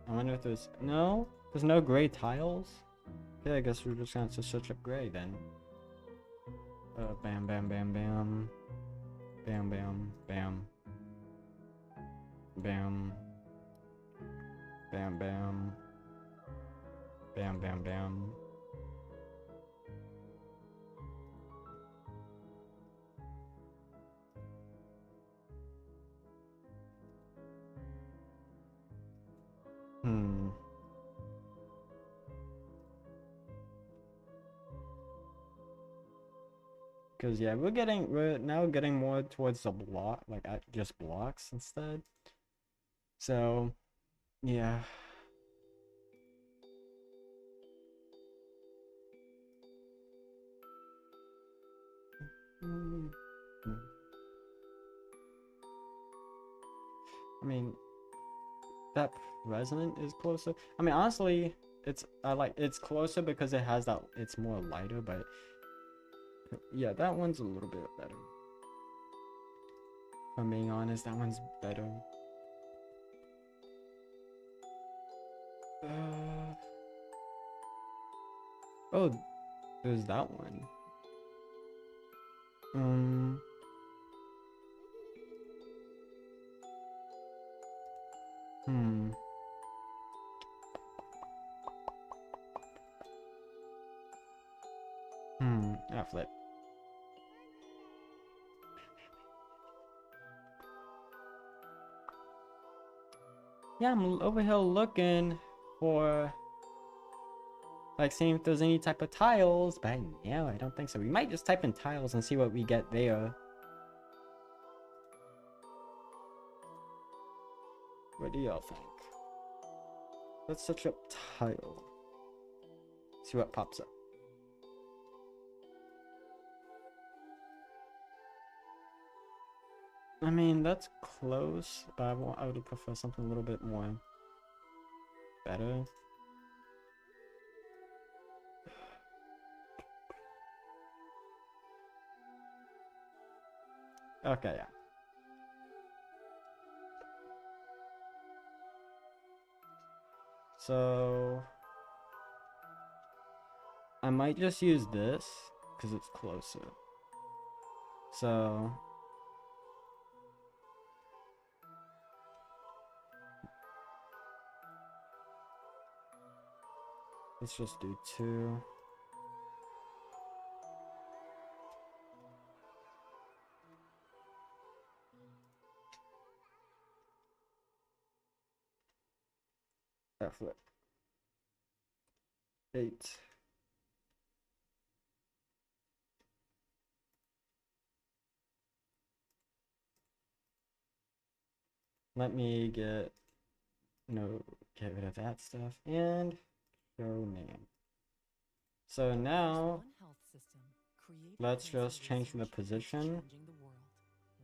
I wonder if there's... No? There's no gray tiles? Okay, I guess we're just gonna have to search up gray then. Bam, bam, bam, bam. Bam, bam, bam. Bam. Bam, bam. Bam, bam, bam. Because yeah, we're now getting more towards the block, like just blocks instead. So yeah. I mean, that present is closer. I mean, honestly, it's closer because it has that, it's more lighter, but yeah, that one's a little bit better. If I'm being honest, that one's better. Oh, there's that one. Flip. Yeah, I'm over here looking for, like, seeing if there's any type of tiles, but no, I don't think so. We might just type in tiles and see what we get there. What do y'all think? Let's search up tile. See what pops up. I mean, that's close, but I would prefer something a little bit more better. Okay, yeah. So I might just use this because it's closer. So let's just do 2. Flip. 8. Let me get rid of that stuff and show name. So now let's just change the position.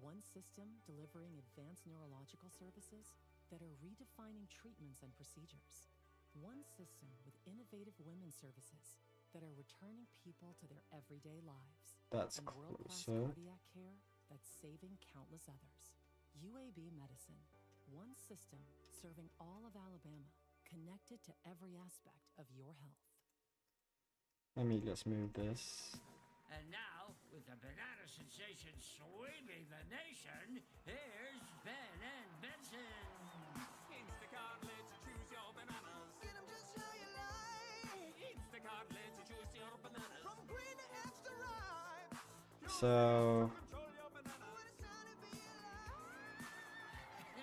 One system delivering advanced neurological services that are redefining treatments and procedures. One system with innovative women's services that are returning people to their everyday lives. That's and world-class closer. cardiac care that's saving countless others. UAB Medicine, one system serving all of Alabama, connected to every aspect of your health. Let me just move this. And now, with the banana sensation sweeping the nation, here's Ben and Benson. Instacart lets you choose your bananas. Get them just how you like. Instacart lets you choose your bananas. From green to extra ripe. So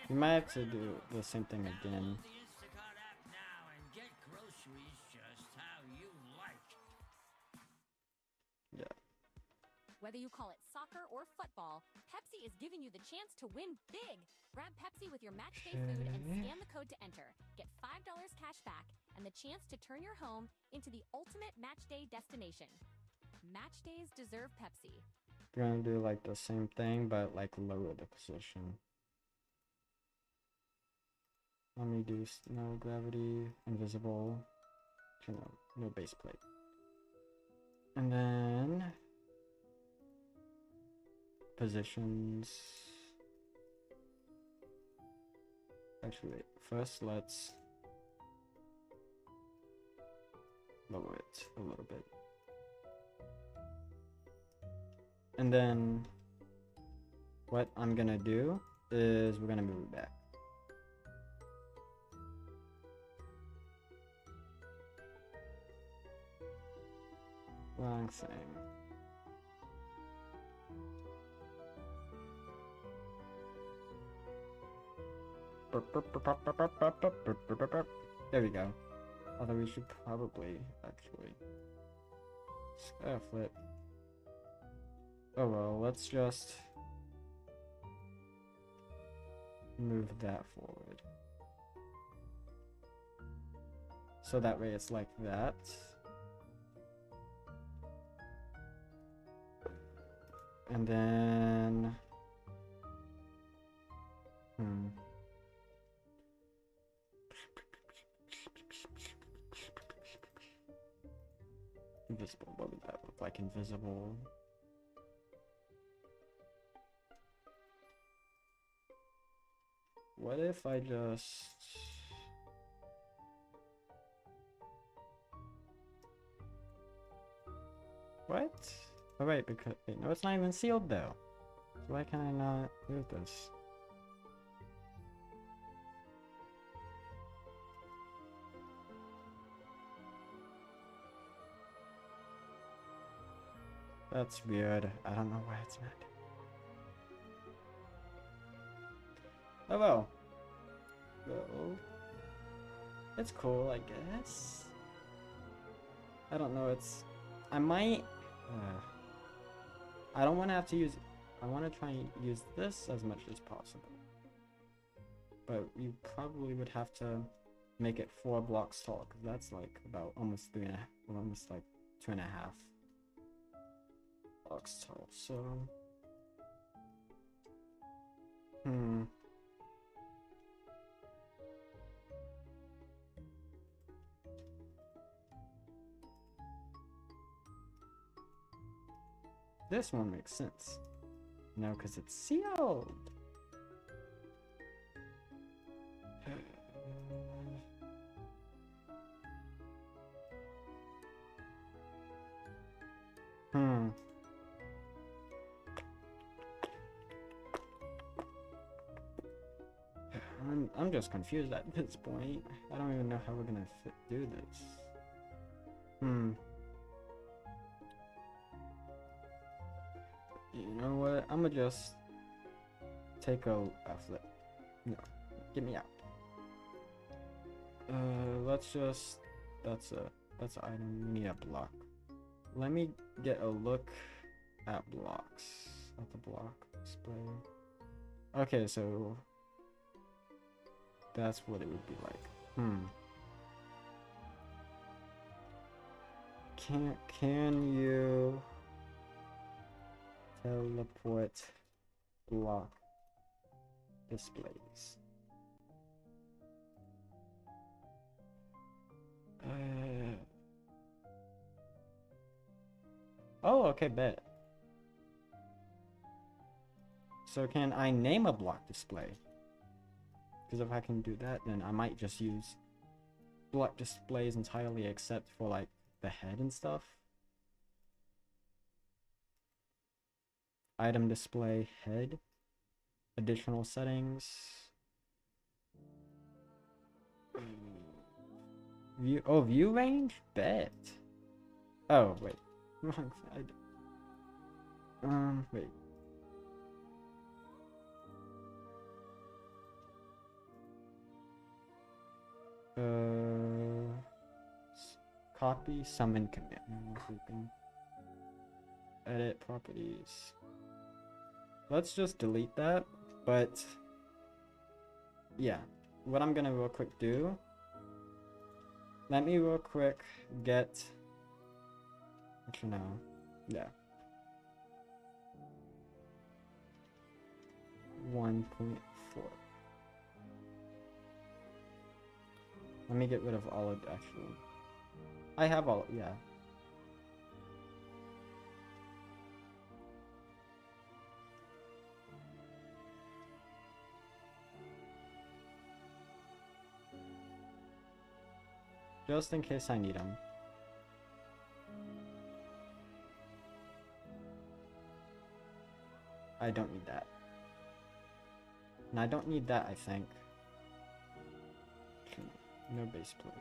you might have to do the same thing again. Download the Instacart app now and get groceries just how you like. Yeah. Whether you call it soccer or football, Pepsi is giving you the chance to win big. Grab Pepsi with your matchday food and scan the code to enter. Get $5 cash back and the chance to turn your home into the ultimate matchday destination. Match days deserve Pepsi. We're gonna do like the same thing, but like lower the position. Let me do no gravity, invisible, no base plate. And then positions. Actually, wait. First, let's lower it a little bit. And then what I'm gonna do is we're gonna move it back. Wrong thing. There we go. Although we should probably actually flip. Oh well, let's just move that forward. So that way it's like that. And then invisible. What would that look like? Invisible. What if I just what? Oh wait, because wait, no, it's not even sealed though. So why can I not do this? That's weird. I don't know why it's not. Oh well. Well, it's cool, I guess. I don't know. I might. I don't want to have to use. I want to try and use this as much as possible. But you probably would have to make it 4 blocks tall, because that's like about almost 3.5, well, almost like 2.5 blocks tall. So, this one makes sense. No, because it's sealed. I'm just confused at this point. I don't even know how we're gonna do this. You know what? I'm gonna just take a flip. No, get me out. Let's just. That's an item. We need a block. Let me get a look at blocks. At the block display. Okay, so that's what it would be like. Can you teleport block displays? Oh, okay, bet. So can I name a block display? Because if I can do that, then I might just use block displays entirely except for like the head and stuff. Item display head. Additional settings. View range? Bet. Oh, wait. Wrong side. Wait. Copy, summon command. Grouping. Edit properties. Let's just delete that, but yeah. What I'm gonna real quick do, let me real quick get, actually no, yeah. 1.4. Let me get rid of all of the actual. I have all, yeah. Just in case I need them. I don't need that. And I don't need that, I think. No base plate.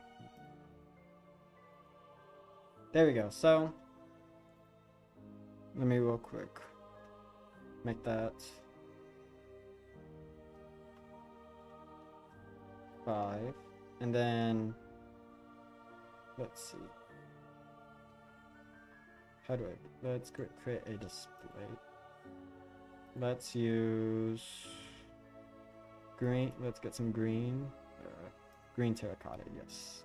There we go. So, let me real quick make that 5. And then, let's see. How do I, let's create a display. Let's use green, let's get some green. Green terracotta, yes.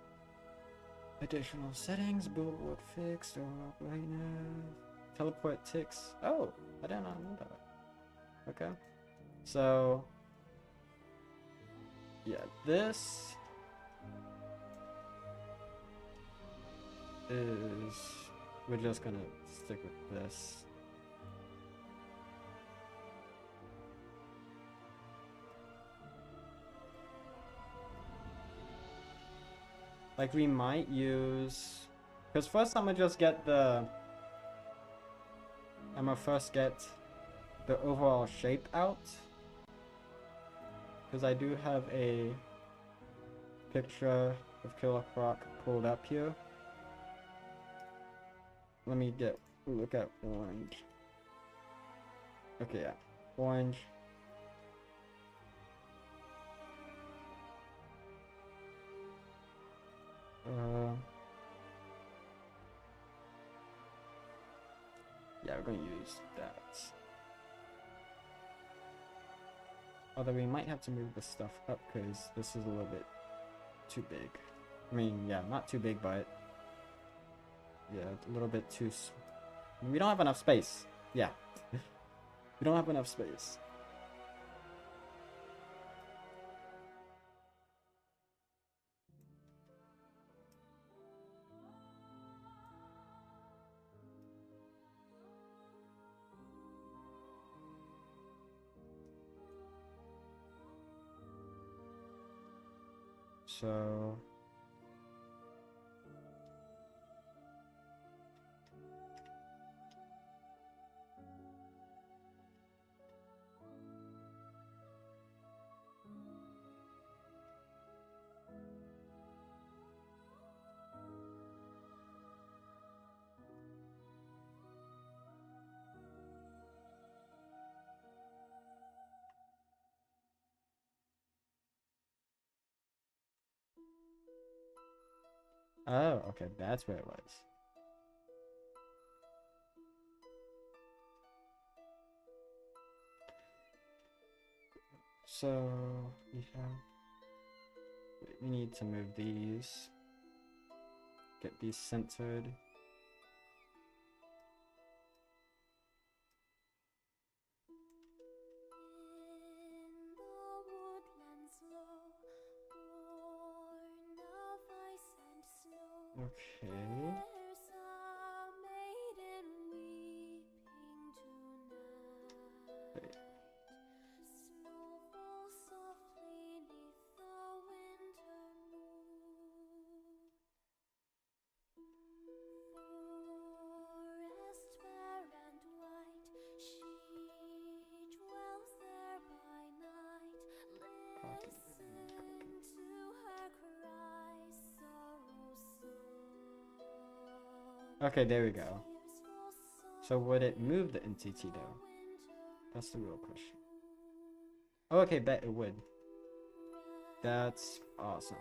Additional settings, billboard fixed, or brightness, teleport ticks. Oh, I did not know that. Okay. So, yeah, this is, we're just gonna stick with this. Like we might use, because first I'm gonna just get the, I'm gonna first get the overall shape out, because I do have a picture of Killer Croc pulled up here. Let me look at orange. Okay, yeah, orange. Yeah, we're gonna use that. Although we might have to move this stuff up because this is a little bit too big. I mean, yeah, not too big, but yeah, a little bit too. We don't have enough space. Yeah, we don't have enough space. So oh, okay, that's where it was. So we need to move these, get these centered. Okay. Wait. Okay, there we go. So would it move the entity though? That's the real question. Oh, okay, bet it would. That's awesome.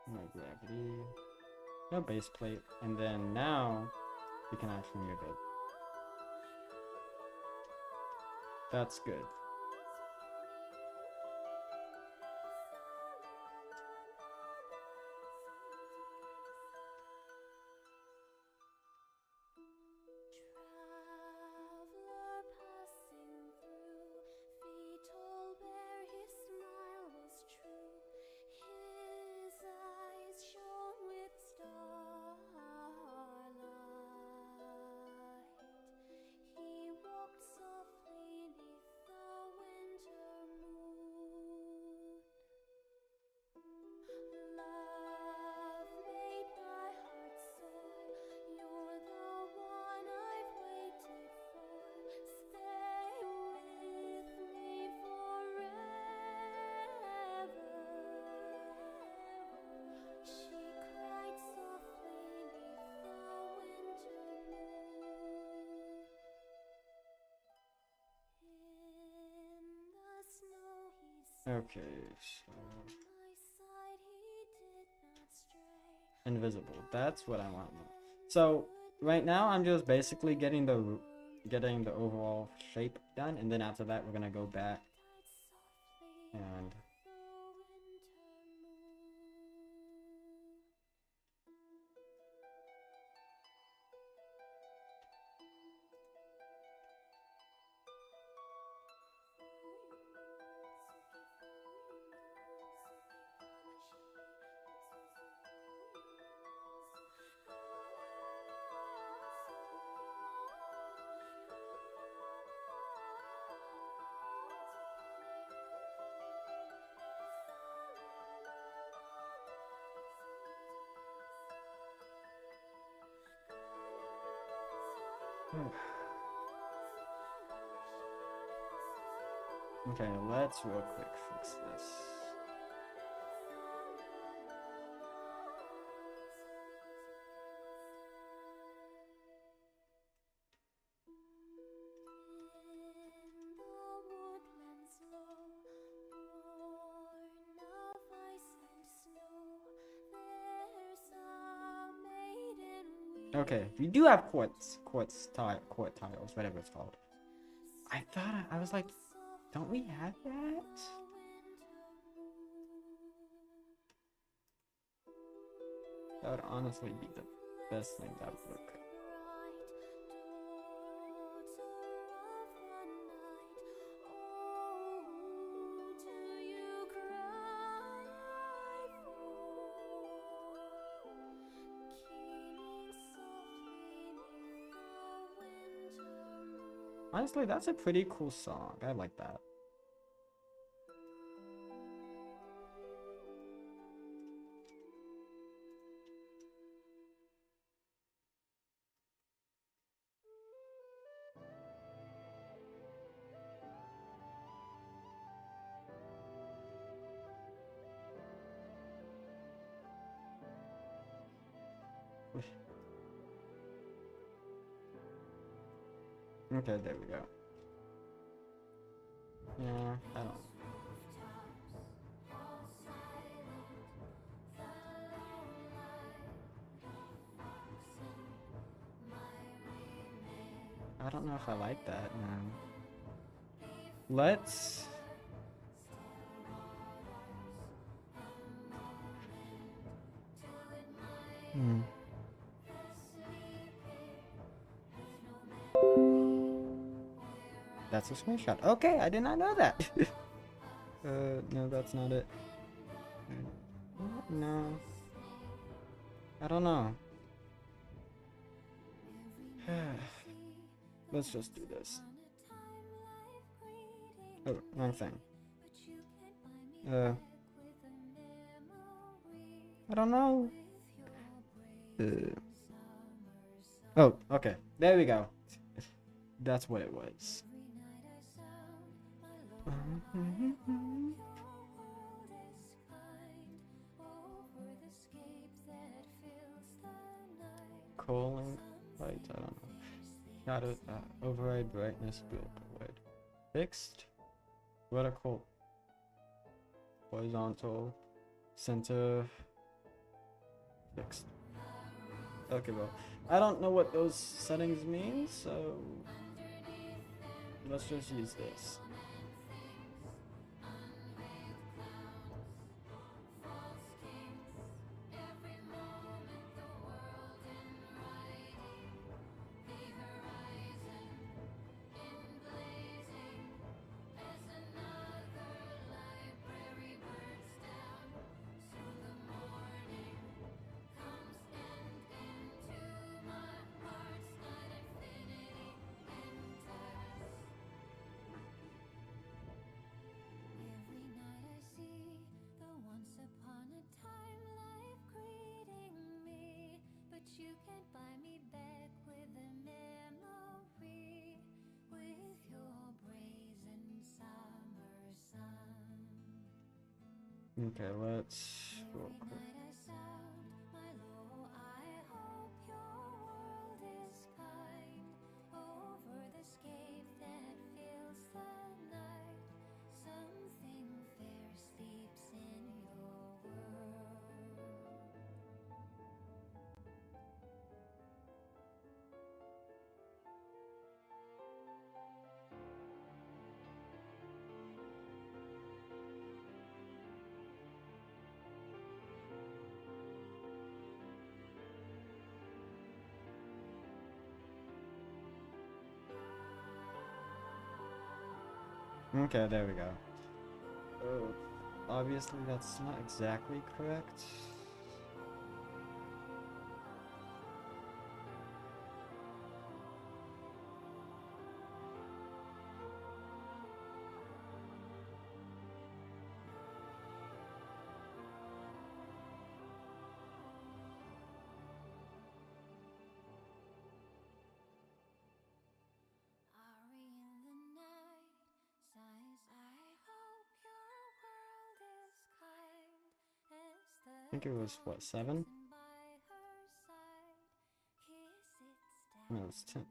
No gravity. No base plate. And then now we can actually move it. That's good. Okay, so invisible. That's what I want. So right now I'm just basically getting the overall shape done, and then after that we're gonna go back and okay, let's real quick fix this. Okay, we do have quartz tiles, whatever it's called. I thought I was like, don't we have that? That would honestly be the best thing that would look. Honestly, that's a pretty cool song. I like that. Okay, there we go. Yeah, I don't. I don't know if I like that, man. Let's... That's a screenshot. Okay, I did not know that. No, that's not it. No. I don't know. Let's just do this. Oh, wrong thing. I don't know. Oh, okay. There we go. That's what it was. Calling light, I don't know. Shadow, override brightness, override. Fixed. Vertical. Horizontal. Center. Fixed. Okay, well, I don't know what those settings mean, so let's just use this. Okay, let's real quick. Okay, there we go. Oh, obviously that's not exactly correct. I think it was, what, 7? No, it's 10.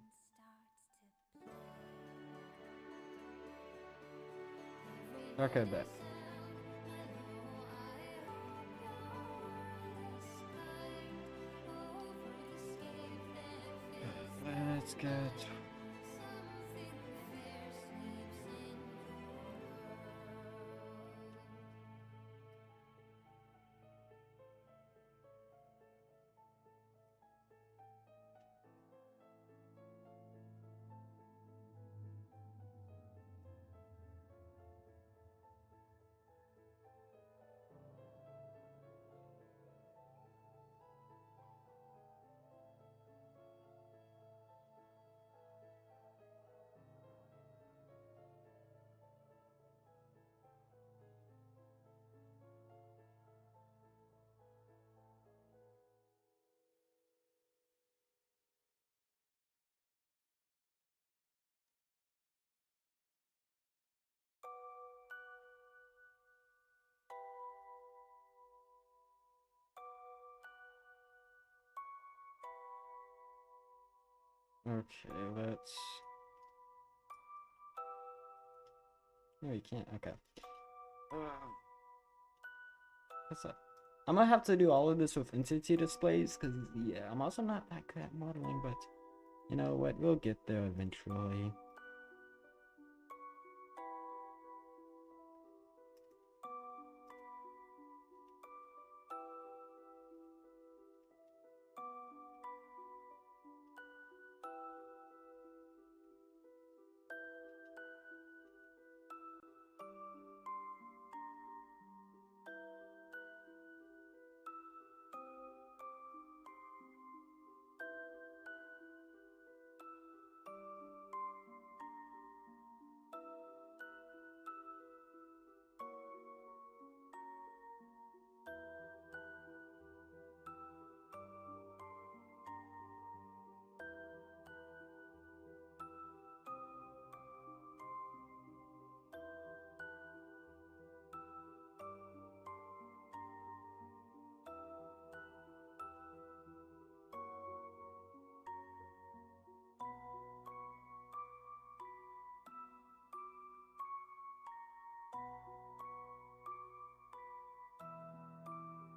Okay, bet. Let's get... Okay, let's... No, you can't. Okay. What's up? I'm gonna have to do all of this with entity displays, because, yeah, I'm also not that good at modeling, but you know what? We'll get there eventually.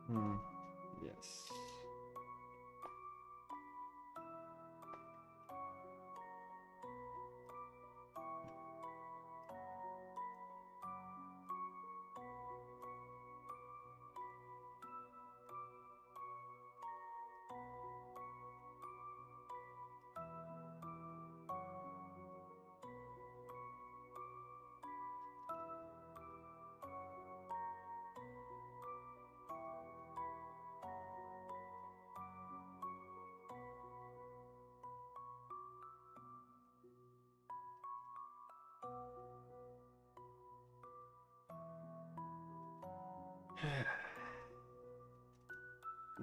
Yes.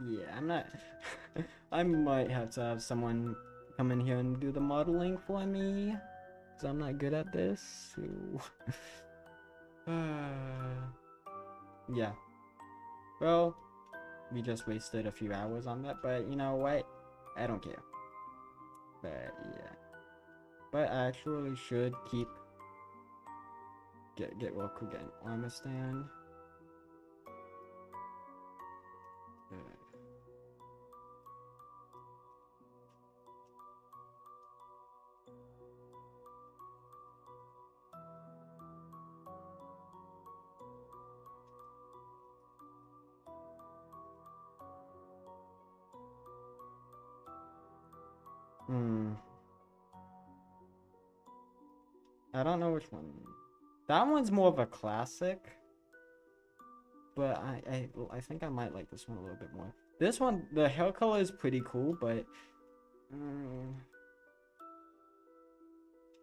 Yeah, I'm not. I might have to have someone come in here and do the modeling for me, because I'm not good at this. Yeah. Well, we just wasted a few hours on that, but you know what? I don't care. But yeah. But I actually should get Roku get an armor stand. I don't know which one. That one's more of a classic. But I think I might like this one a little bit more. This one, the hair color is pretty cool, but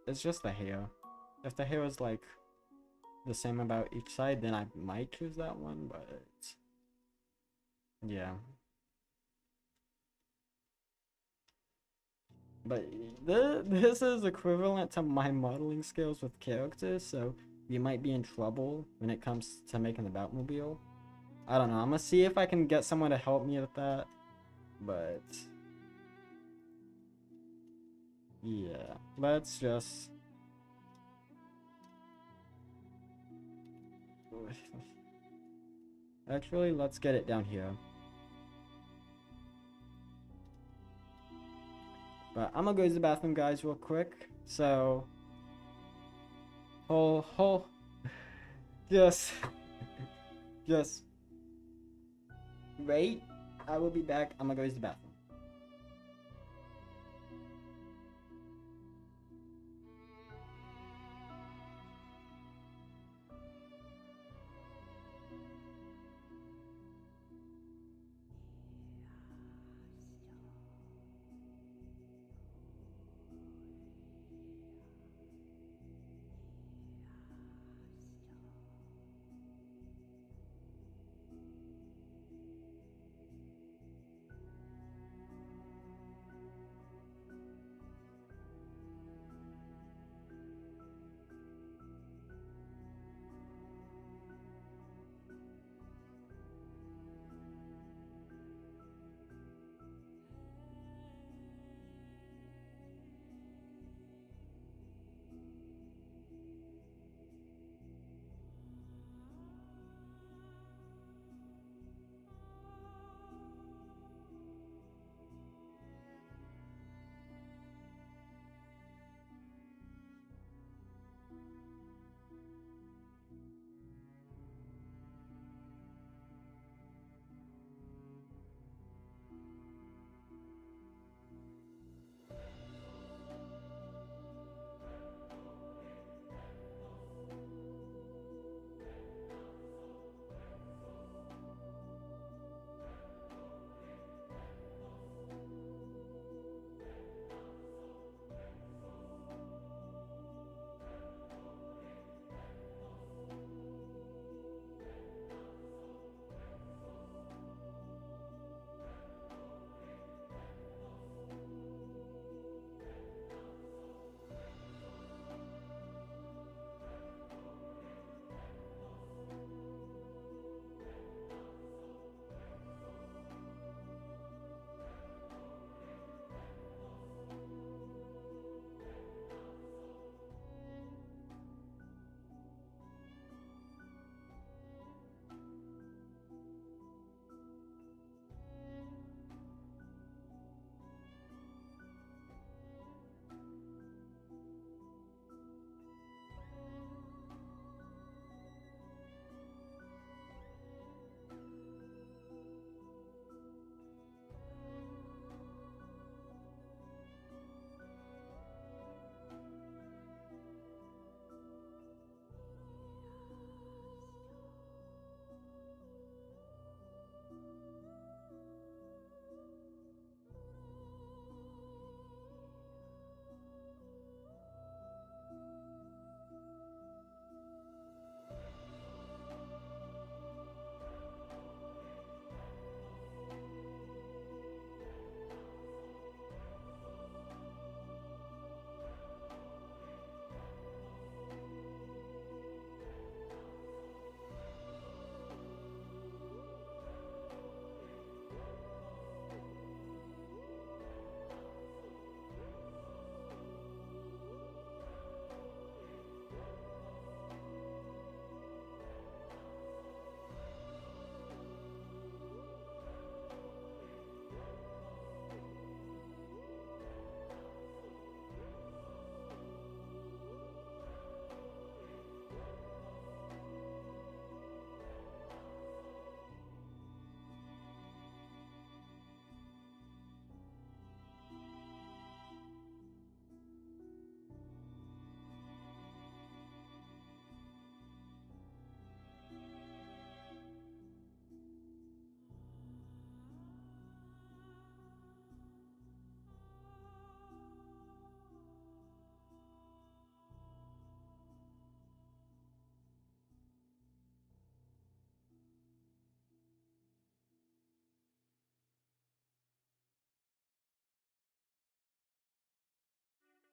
it's just the hair. If the hair is like the same about each side, then I might choose that one, but yeah. But this is equivalent to my modeling skills with characters, so you might be in trouble when it comes to making the Batmobile. I don't know. I'm gonna see if I can get someone to help me with that. But yeah, let's just actually let's get it down here. But I'm gonna go to the bathroom, guys, real quick. So, just wait. I will be back. I'm gonna go to the bathroom.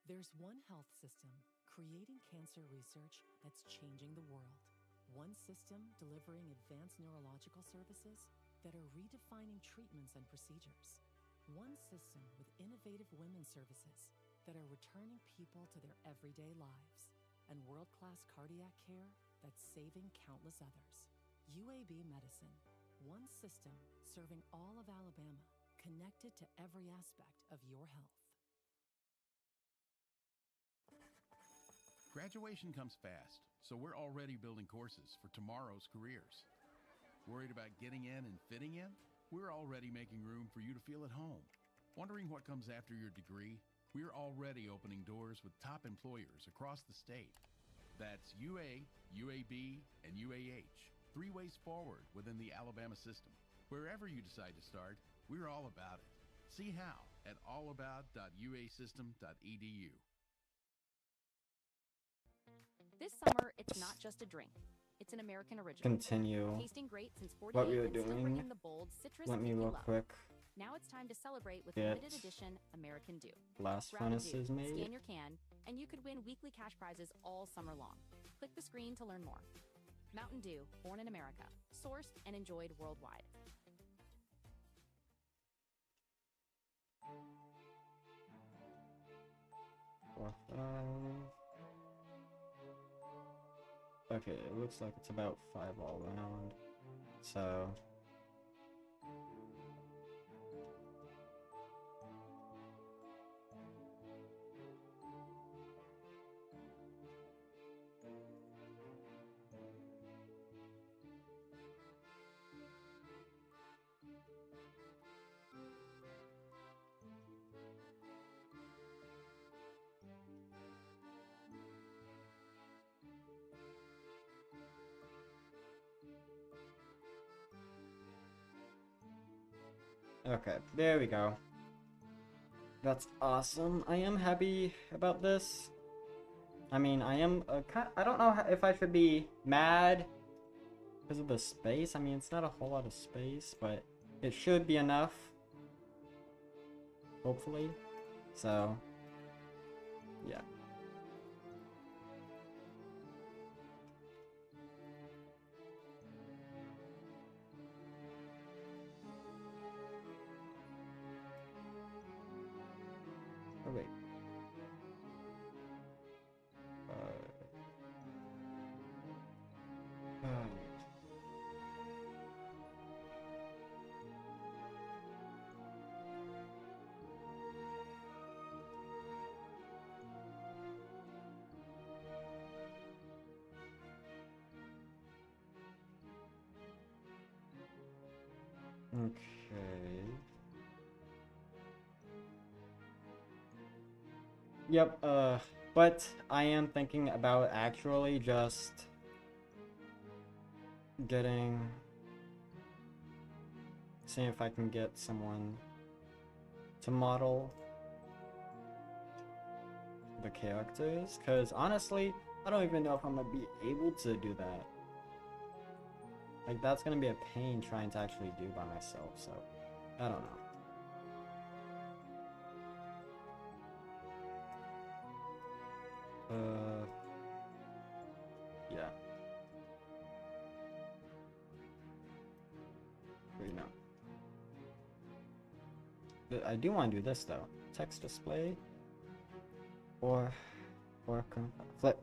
There's one health system creating cancer research that's changing the world. One system delivering advanced neurological services that are redefining treatments and procedures. One system with innovative women's services that are returning people to their everyday lives. And world-class cardiac care that's saving countless others. UAB Medicine. One system serving all of Alabama, connected to every aspect of your health. Graduation comes fast, so we're already building courses for tomorrow's careers. Worried about getting in and fitting in? We're already making room for you to feel at home. Wondering what comes after your degree? We're already opening doors with top employers across the state. That's UA, UAB, and UAH. 3 ways forward within the Alabama system. Wherever you decide to start, we're all about it. See how at allabout.uasystem.edu. This summer, it's not just a drink. It's an American original. Continue Tasting great since 48 what we were and still doing. bringing the bold citrus Let me kick you real love. quick Now it's time to celebrate with get limited edition American Dew. blast Grab a Dew, furnaces made. scan your can, and you could win weekly cash prizes all summer long. Click the screen to learn more. Mountain Dew, born in America, sourced and enjoyed worldwide. Four, five. Okay, it looks like it's about 5 all around. So okay, there we go. That's awesome. I am happy about this. I mean, I am I don't know if I should be mad because of the space. I mean, it's not a whole lot of space, but it should be enough. Hopefully. So, yeah. Oh, wait. Okay. Yep, but I am thinking about actually just seeing if I can get someone to model the characters, because honestly, I don't even know if I'm gonna be able to do that. Like, that's gonna be a pain trying to actually do by myself, so I don't know. Yeah. Wait, no. I do want to do this though. Text display or flip.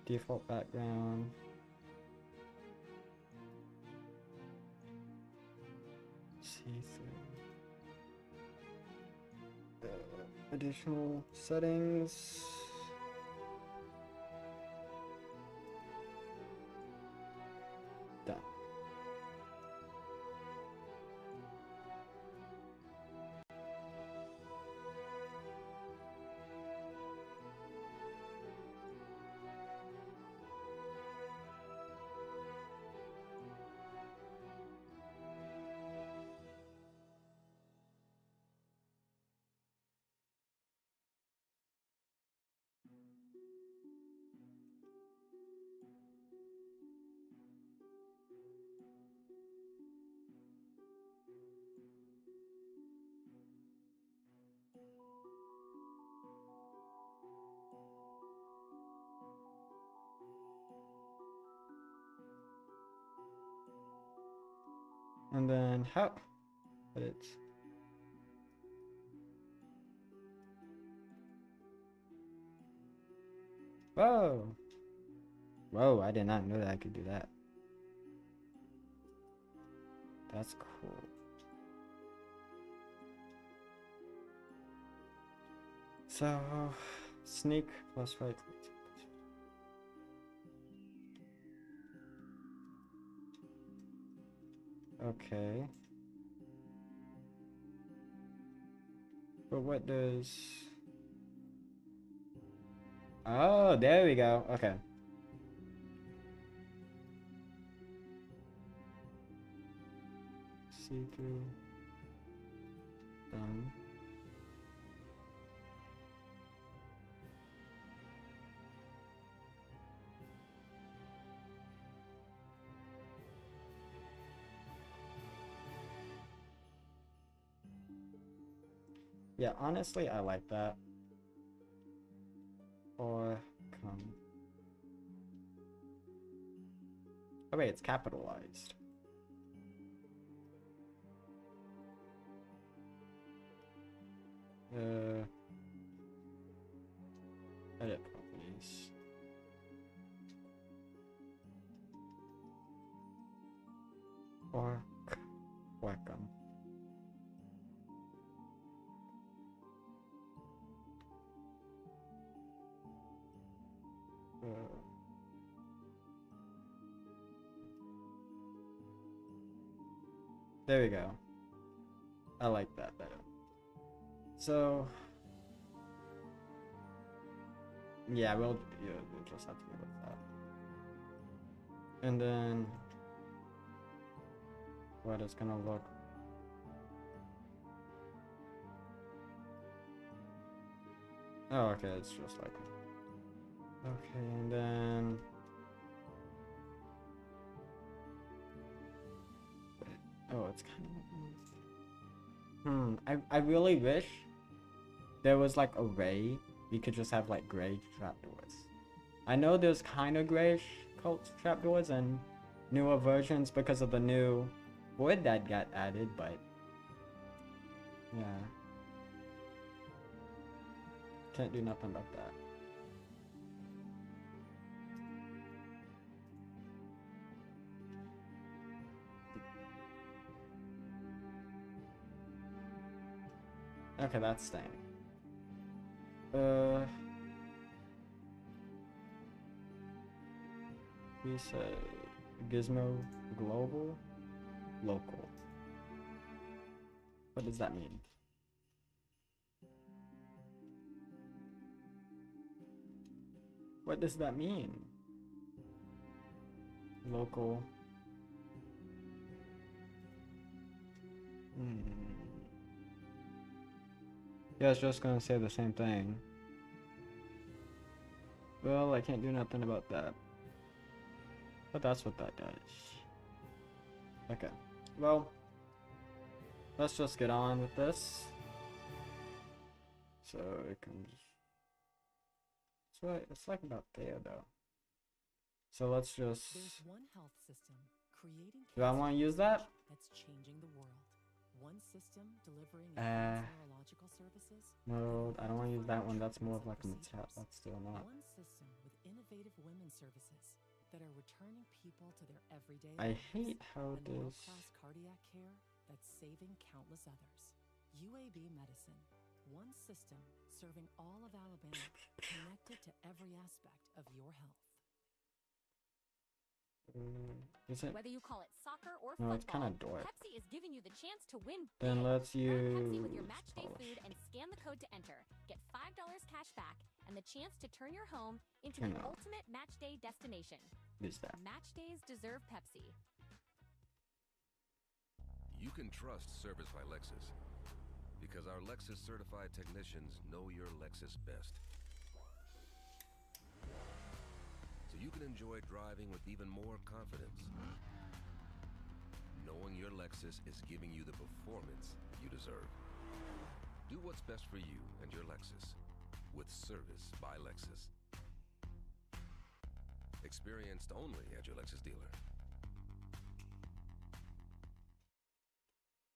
Default background. See-through. Additional settings. Done. And then how? But it's. Whoa! Whoa! I did not know that I could do that. That's cool. So, sneak plus right. Okay. But what does... Oh, there we go. Okay. See through. Done. Yeah, honestly, I like that. Or come. Oh wait, it's capitalized. Edit properties. Or welcome. There we go. I like that better. So yeah, we'll just have to go with that. And then what it's gonna look. Oh, okay, it's just like. Okay, and then. Oh, it's kind of. I really wish there was like a way we could just have like gray trapdoors. I know there's kind of grayish cult trapdoors in newer versions because of the new wood that got added, but yeah, can't do nothing about that. Okay, that's staying. We said Gizmo global, local. What does that mean? What does that mean? Local. Yeah, I was just gonna say the same thing. Well, I can't do nothing about that. But that's what that does. Okay. Well, let's just get on with this. So it can just... it's like about there though. So let's just... There's one health system creating do I want to use that? That's changing the world. One system delivering neurological services. No, I don't want to use that one. That's more of like a chat. That's still not. One system with innovative women's services that are returning people to their everyday I lives. hate how And this... world-class cardiac care that's saving countless others. UAB Medicine. One system serving all of Alabama, connected to every aspect of your health. Is it? Whether you call it soccer or No, football, it's kind of dork. Pepsi is giving you the chance to win big. Then let's Grab use Pepsi with your match day polish. food and scan the code to enter. Get $5 cash back and the chance to turn your home into Hang the on. ultimate match day destination. Use that. Match days deserve Pepsi. You can trust Service by Lexus because our Lexus certified technicians know your Lexus best. So you can enjoy driving with even more confidence, knowing your Lexus is giving you the performance you deserve. Do what's best for you and your Lexus with Service by Lexus. Experienced only at your Lexus dealer.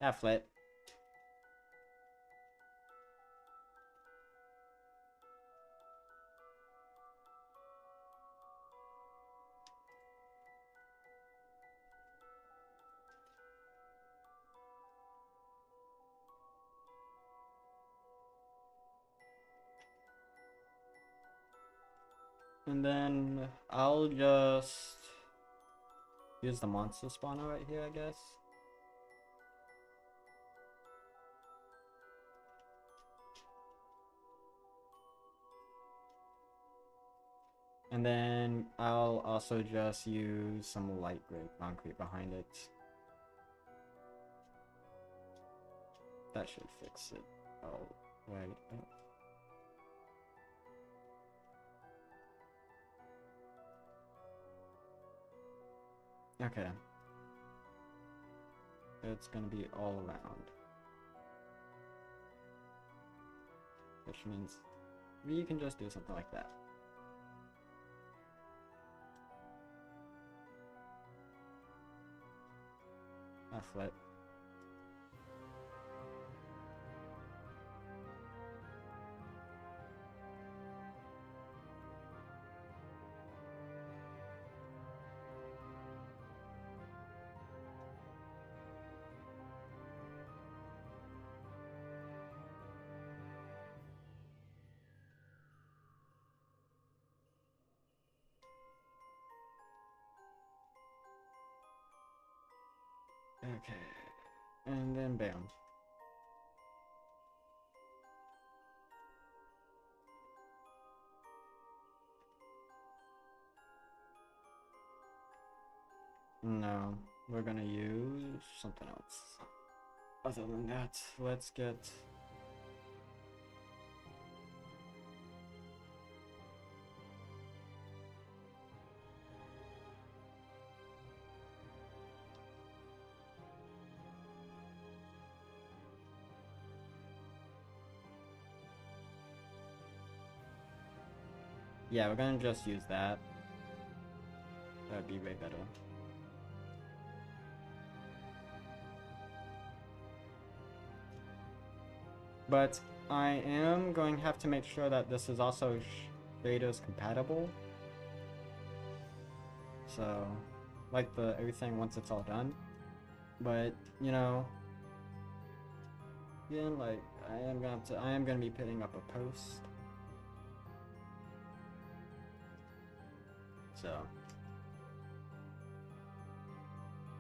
Half lit. And then I'll just use the monster spawner right here, I guess. And then I'll also just use some light gray concrete behind it. That should fix it. Oh, right. Okay. It's gonna be all around. Which means we can just do something like that. Half lit. Okay, and then bam. No, we're gonna use something else. Other than that, let's get... Yeah, we're gonna just use that. That'd be way better. But I am going to have to make sure that this is also shaders compatible. So, like the everything once it's all done. But, you know, yeah, like I am gonna be putting up a post. So,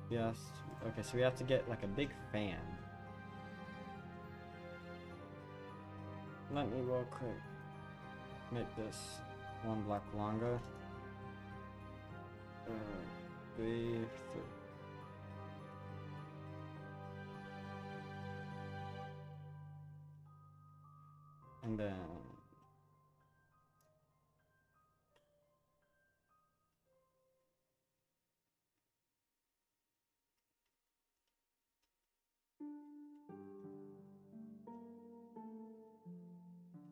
yes, okay, so we have to get like a big fan. Let me real quick make this one block longer. 3, 4. And then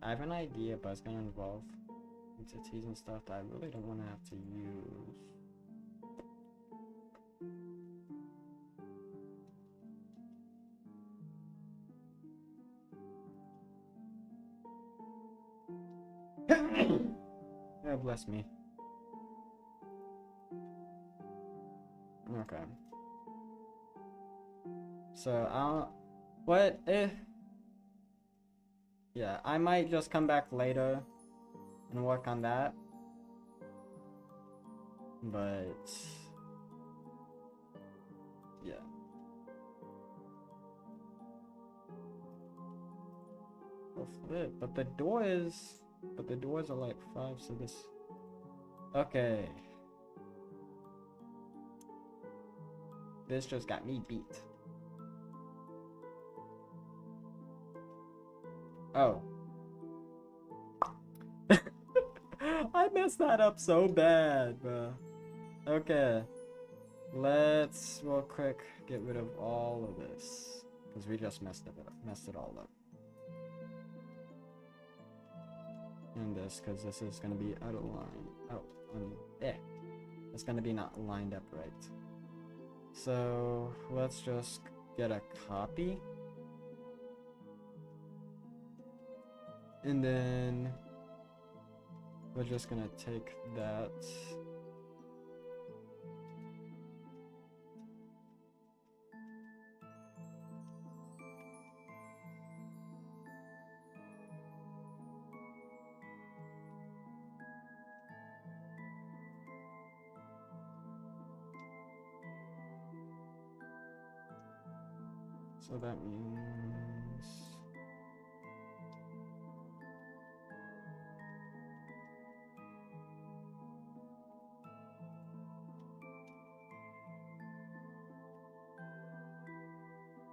I have an idea, but it's gonna involve entities and stuff that I really don't want to have to use. Oh, bless me. Okay. So, what if... Yeah, I might just come back later and work on that. But... yeah. Oh, flip. But the doors are like 5, so this... Okay. This just got me beat. Oh. I messed that up so bad, bro. Okay. Let's real quick get rid of all of this. Because we just messed it all up. And this, because this is going to be out of line. Oh, it's going to be not lined up right. So, let's just get a copy. And then we're just gonna take that. So that means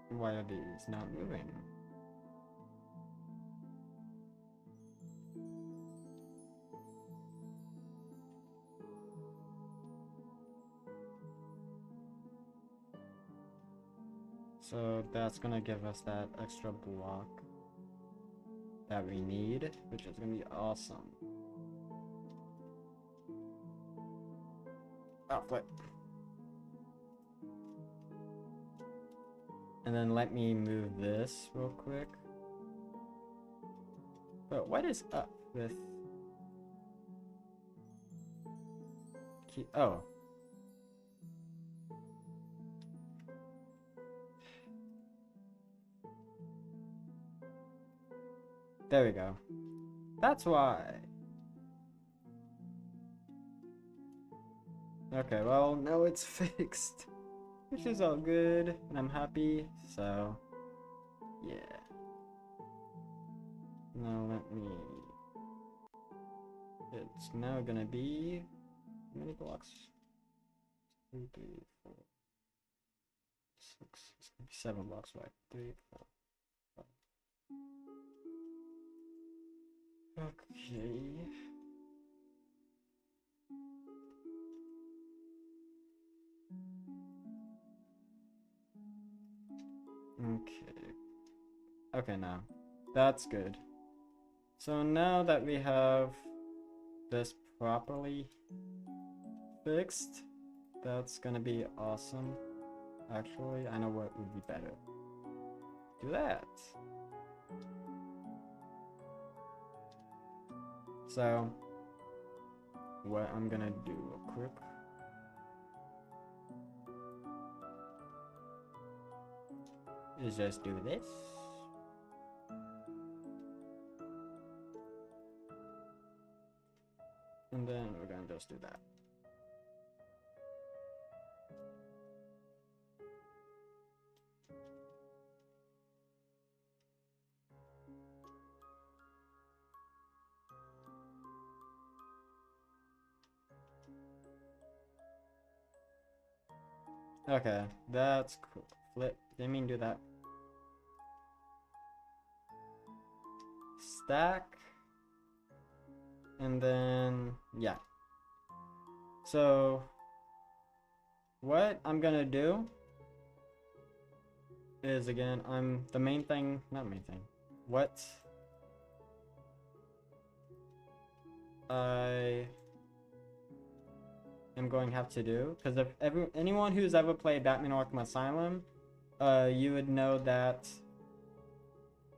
why are these not moving? So that's gonna give us that extra block that we need, which is gonna be awesome. Oh, flip. And then let me move this real quick. But what is up with... Oh. There we go. That's why. Okay, well, now it's fixed. Which is all good, and I'm happy, so... yeah. Now let me... It's now gonna be... how many blocks? 2, 3, 4, 6, it's gonna be 7 blocks, right? 3, 4, 5. Okay. Okay. Okay, now. That's good. So now that we have this properly fixed, that's gonna be awesome. Actually, I know what would be better. Do that. So, what I'm gonna do real quick. Is just do this. And then we're gonna just do that. Okay, that's cool. Flip, didn't mean to do that. Stack. And then, yeah. So, what I'm gonna do is, again, the main thing, not main thing, what I am going to have to do, because if anyone who's ever played Batman Arkham Asylum, you would know that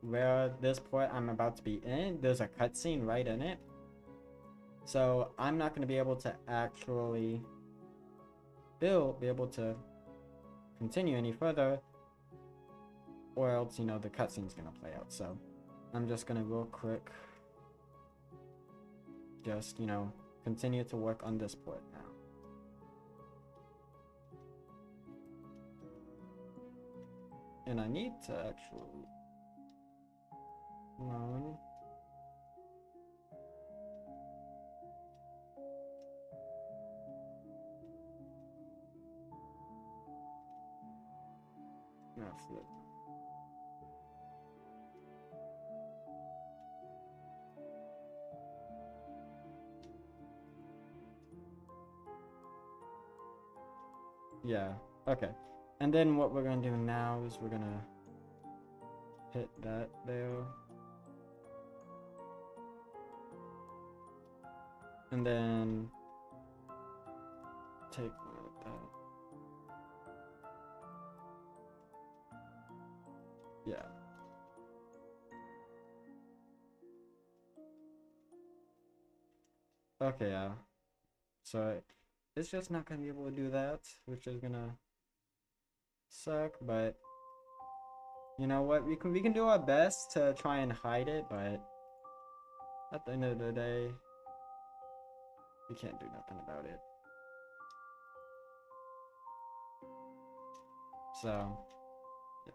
where this point I'm about to be in, there's a cutscene right in it. So I'm not going to be able to actually be able to continue any further, or else, you know, the cutscene's going to play out. So I'm just going to real quick just, you know, continue to work on this port now. And I need to actually loan. No, flip. Yeah, okay. And then what we're gonna do now is we're gonna hit that there. And then take that. Yeah. Okay, yeah. So it's just not gonna be able to do that, which is gonna suck, but you know what? We can do our best to try and hide it, but at the end of the day, we can't do nothing about it. So yeah.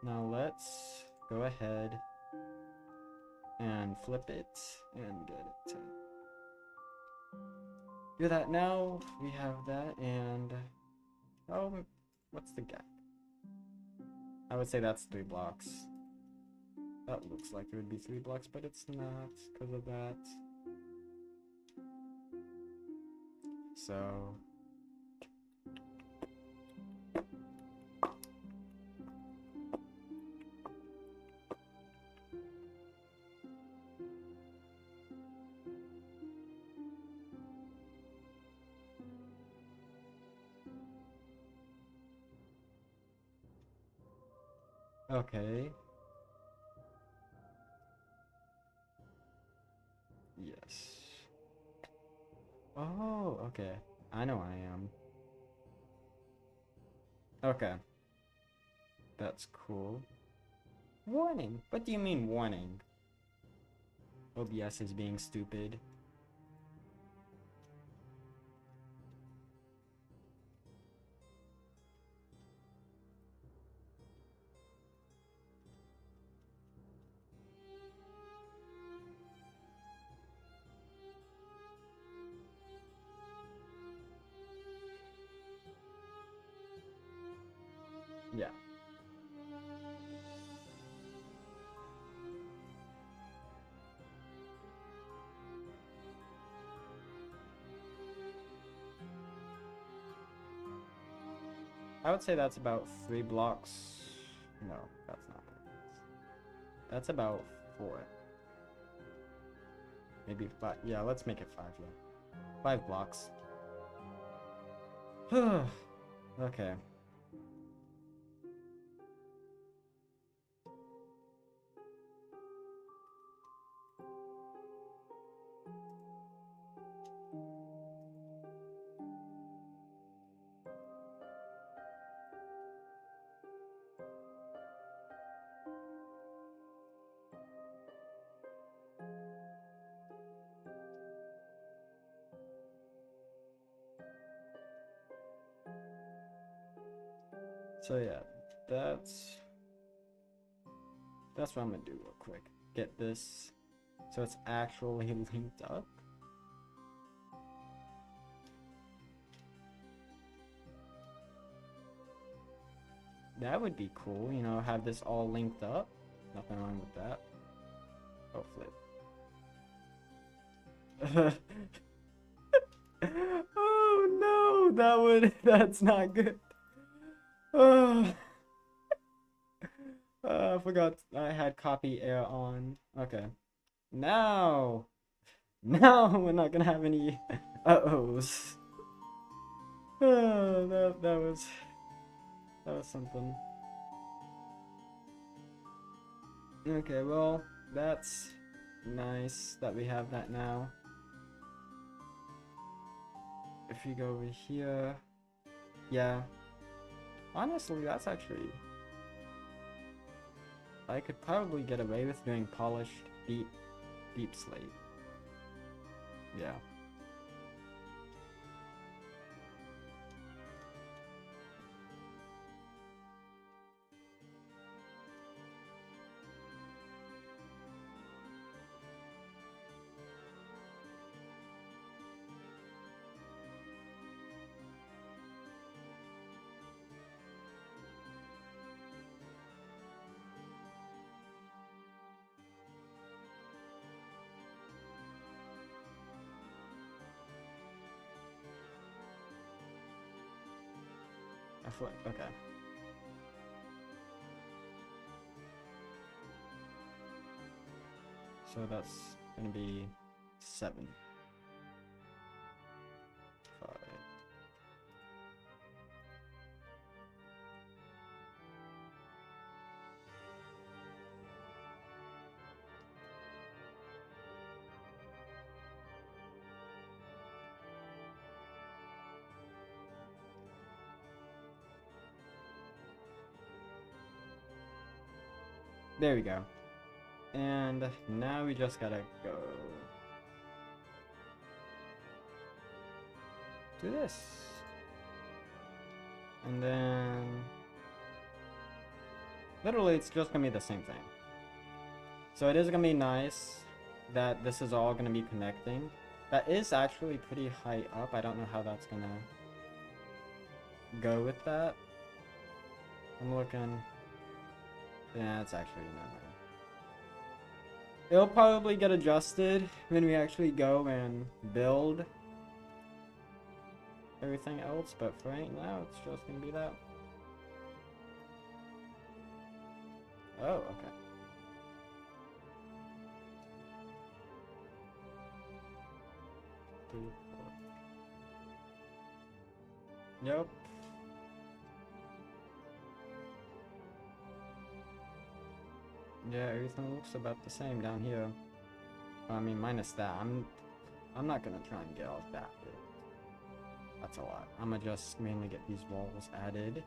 Now let's go ahead and flip it and get it to do that. Now we have that, and oh, what's the gap? I would say that's 3 blocks. That looks like it would be 3 blocks, but it's not because of that. So okay. Yes. Oh, okay. I know I am. Okay. That's cool. Warning. What do you mean warning? OBS is being stupid. Yeah. I would say that's about 3 blocks. No, that's not it. That's about 4. Maybe 5. Yeah, let's make it 5, yeah. 5 blocks. Okay. So yeah, that's what I'm gonna do real quick. Get this so it's actually linked up. That would be cool, you know, have this all linked up. Nothing wrong with that. Oh, flip. Oh no, that's not good. Oh. I forgot I had copy air on. Okay. Now we're not gonna have any uh-ohs. That was something. Okay, well, that's nice that we have that now. If you go over here, yeah. Honestly, that's actually... I could probably get away with doing polished deep slate. Yeah. Okay. So that's gonna be 7. 5. There we go. And now we just gotta go do this. And then literally it's just gonna be the same thing. So it is gonna be nice that this is all gonna be connecting. That is actually pretty high up. I don't know how that's gonna go with that. I'm looking. Yeah, it's actually not right. It'll probably get adjusted when we actually go and build everything else, but for right now, it's just gonna be that. Oh, okay. Three, four. Yep. Yeah, everything looks about the same down here. I mean, minus that. I'm not gonna try and get all that big. That's a lot. I'm gonna just mainly get these walls added.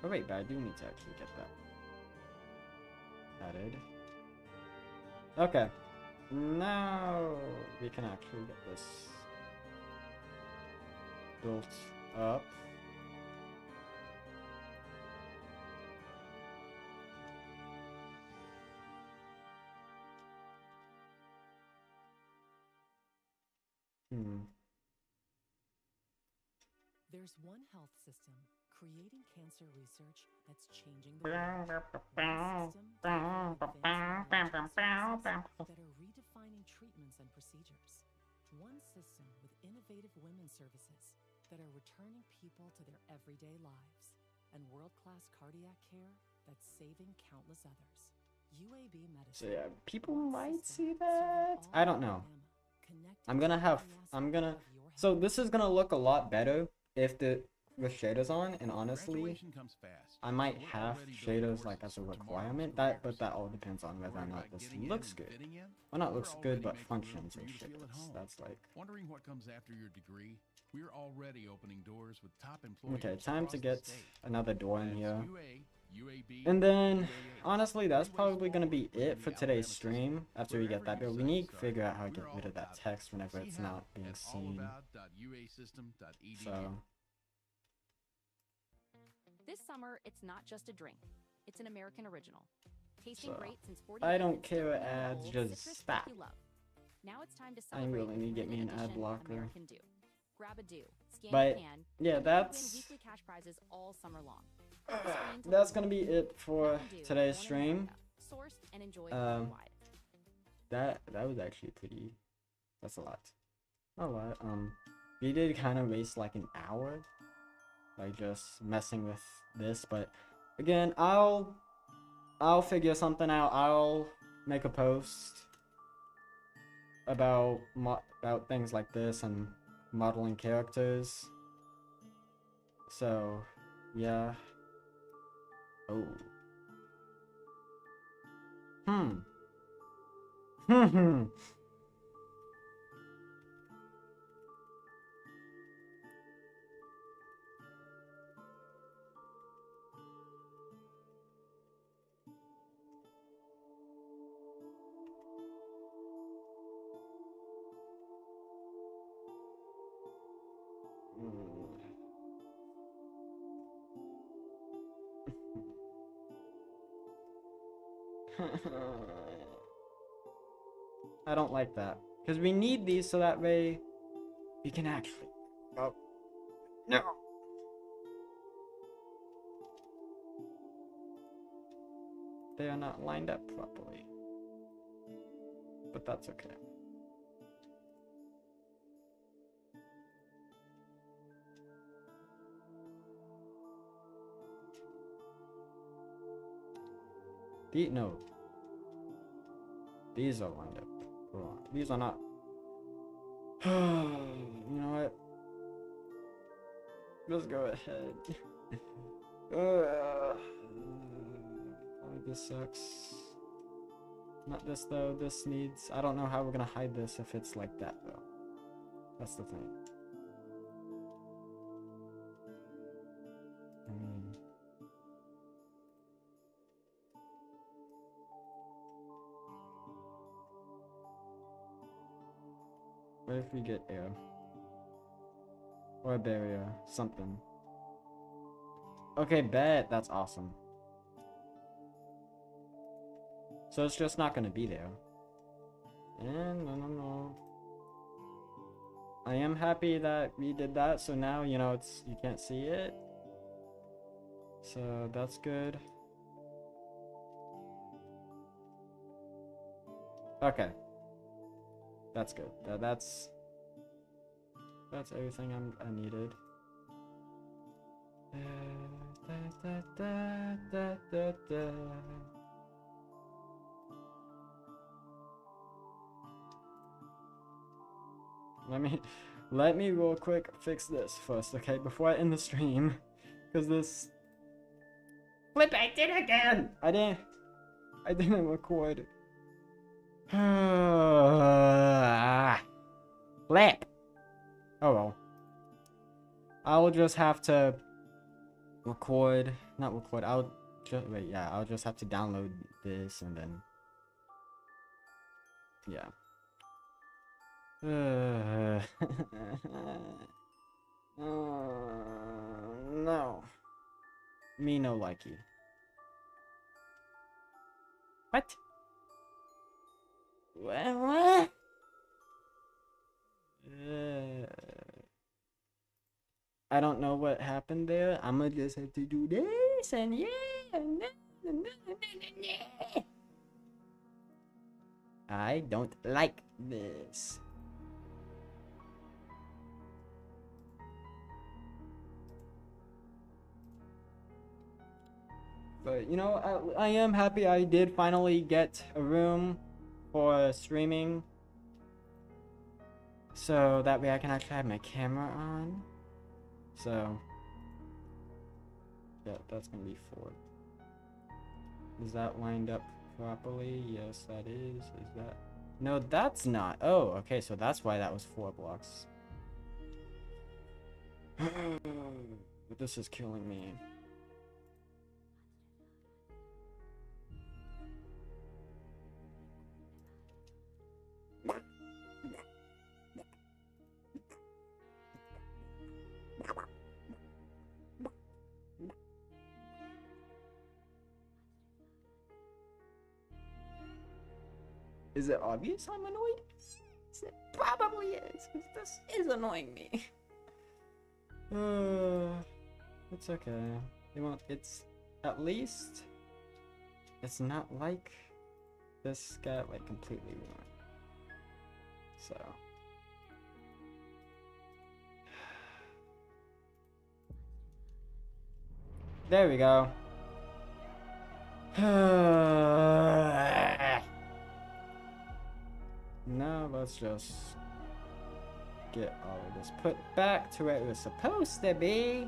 Oh wait, but I do need to actually get that added. Okay. Now we can actually get this built up. There's one health system creating cancer research that's changing the world. One system delivering advanced neurological services that are redefining treatments and procedures. One system with innovative women's services that are returning people to their everyday lives. And world-class cardiac care that's saving countless others. UAB Medicine. So yeah, people might see that. I don't know. So this is gonna look a lot better if with shaders on, and honestly, I might have shaders like as a requirement, but that all depends on whether or not this looks good. Well, not looks good, but functions with shaders. That's like. Wondering what comes after your degree? We're already opening doors with top employers. Okay, time to get another door in here. And then, honestly, that's probably gonna be it for today's stream. After we get that built, we need to figure out how to get rid of that text whenever it's not being seen. So. This summer, it's not just a drink. It's an American original. Tasting great since 40 I don't care what ads, just stop. Now it's time to I celebrate really need to get me an ad blocker. American Dew. Grab a Dew, scan But your can, yeah, and that's win weekly cash prizes all summer long. that's gonna be it for today's stream. Sourced and enjoyed worldwide. That was actually pretty. That's a lot. A lot. We did kind of waste like an hour, like just messing with this. But again, I'll figure something out. I'll make a post about things like this and modeling characters. So yeah. Oh. I don't like that. Because we need these so that way we can actually. Oh. No. They are not lined up properly. But that's okay. No. These are lined up wrong. These are not. You know what? Let's go ahead. Oh, this sucks. Not this though. This needs. I don't know how we're gonna hide this if it's like that though. That's the thing. What if we get air? Or a barrier, something. Okay, bet. That's awesome. So it's just not gonna be there. And no. I am happy that we did that, so now, you know, you can't see it. So that's good. Okay. That's good. That's everything I needed. Let me real quick fix this first, okay? Before I end the stream. Because this... Flip, I did again! I didn't record. Flip! Oh well. I'll just have to record... Not record, I'll just have to download this and then... Yeah. No. Me no likey. What? What? I don't know what happened there. I'ma just have to do this and yeah. I don't like this. But, you know, I am happy I did finally get a room for streaming. So that way I can actually have my camera on. So, yeah, that's gonna be 4. Is that lined up properly? Yes, that is. Is that? No, that's not. Oh, okay, so that's why that was 4 blocks. This is killing me. Is it obvious I'm annoyed? Yes, it probably is, because this is annoying me. It's okay. It's at least it's not like this got like completely ruined. So there we go. Now let's just get all of this put back to where it was supposed to be.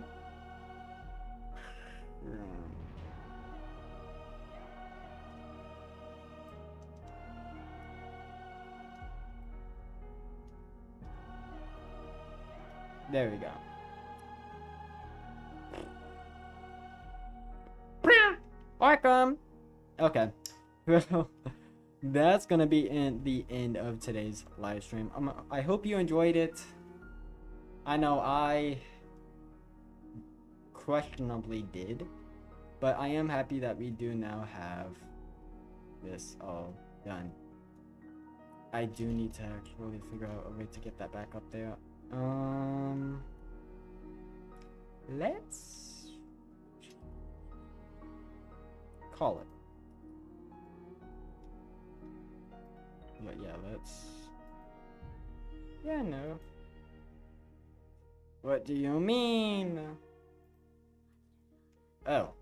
There we go. Arkham! Okay. That's gonna be the end of today's live stream. I hope you enjoyed it. I know I questionably did, but I am happy that we do now have this all done. I do need to actually figure out a way to get that back up there. Let's call it. But yeah, let's... Yeah, no. What do you mean? Oh.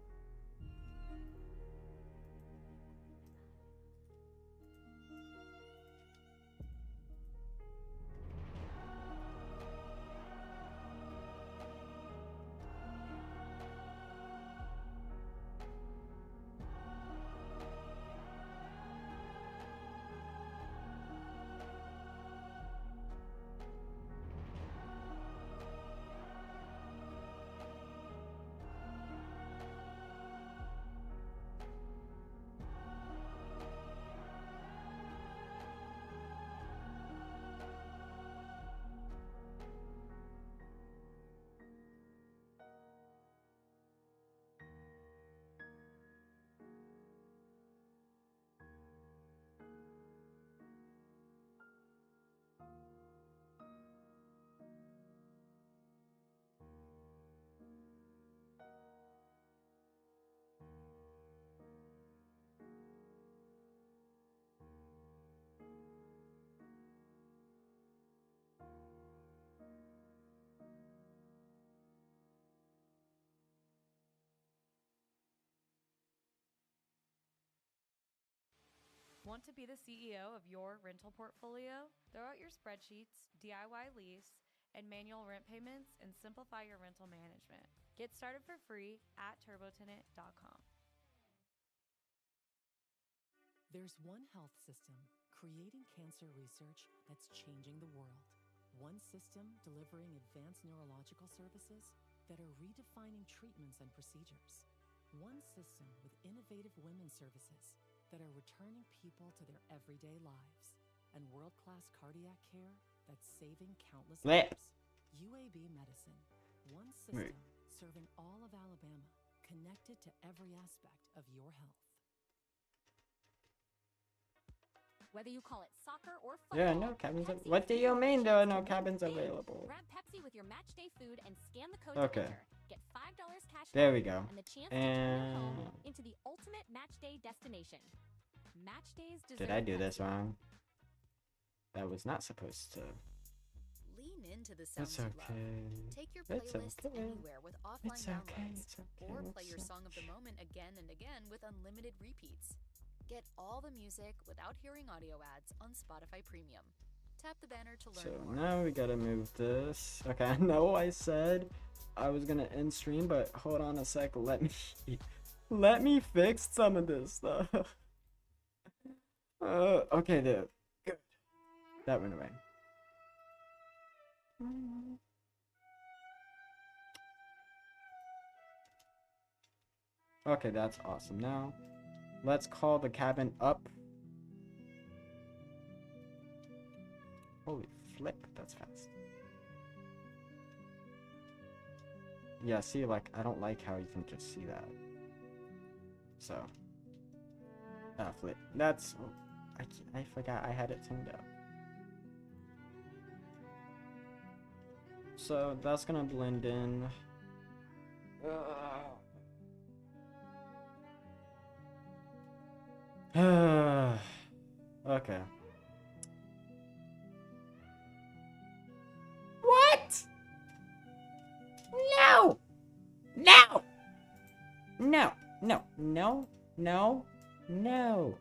Want to be the CEO of your rental portfolio? Throw out your spreadsheets, DIY lease, and manual rent payments and simplify your rental management. Get started for free at turbotenant.com. There's one health system creating cancer research that's changing the world. One system delivering advanced neurological services that are redefining treatments and procedures. One system with innovative women's services that are returning people to their everyday lives. And world-class cardiac care that's saving countless Blech. lives. UAB Medicine. One system serving all of Alabama, connected to every aspect of your health. Whether you call it soccer or football, There are no cabins. Pepsi What is do giving you the mean there are chance no to win cabins big. available? Grab Pepsi with your match day food and scan the code Okay. to enter. Get $5 cash There back we go. and the chance to turn your home And into the ultimate match day destination. Match days deserve did I do this Pepsi. wrong? That was not supposed to. Lean into the sounds It's you love. okay. Take your It's playlist okay. anywhere with offline It's okay. downloads. It's okay. Or play It's your song of the okay. moment again and again with unlimited repeats. Get all the music without hearing audio ads on Spotify Premium. Tap the banner to learn So more. now we gotta move this. Okay, I know I said I was gonna end stream, but hold on a sec. Let me fix some of this stuff. Okay, there. Good. That went away. Okay, that's awesome. Now, let's call the cabin up. Holy flip, that's fast. Yeah, see, like, I don't like how you can just see that. So. Flip. That's... Oh, I forgot I had it tuned up. So, that's gonna blend in. Okay. What? No! No! No! No! No! No! No!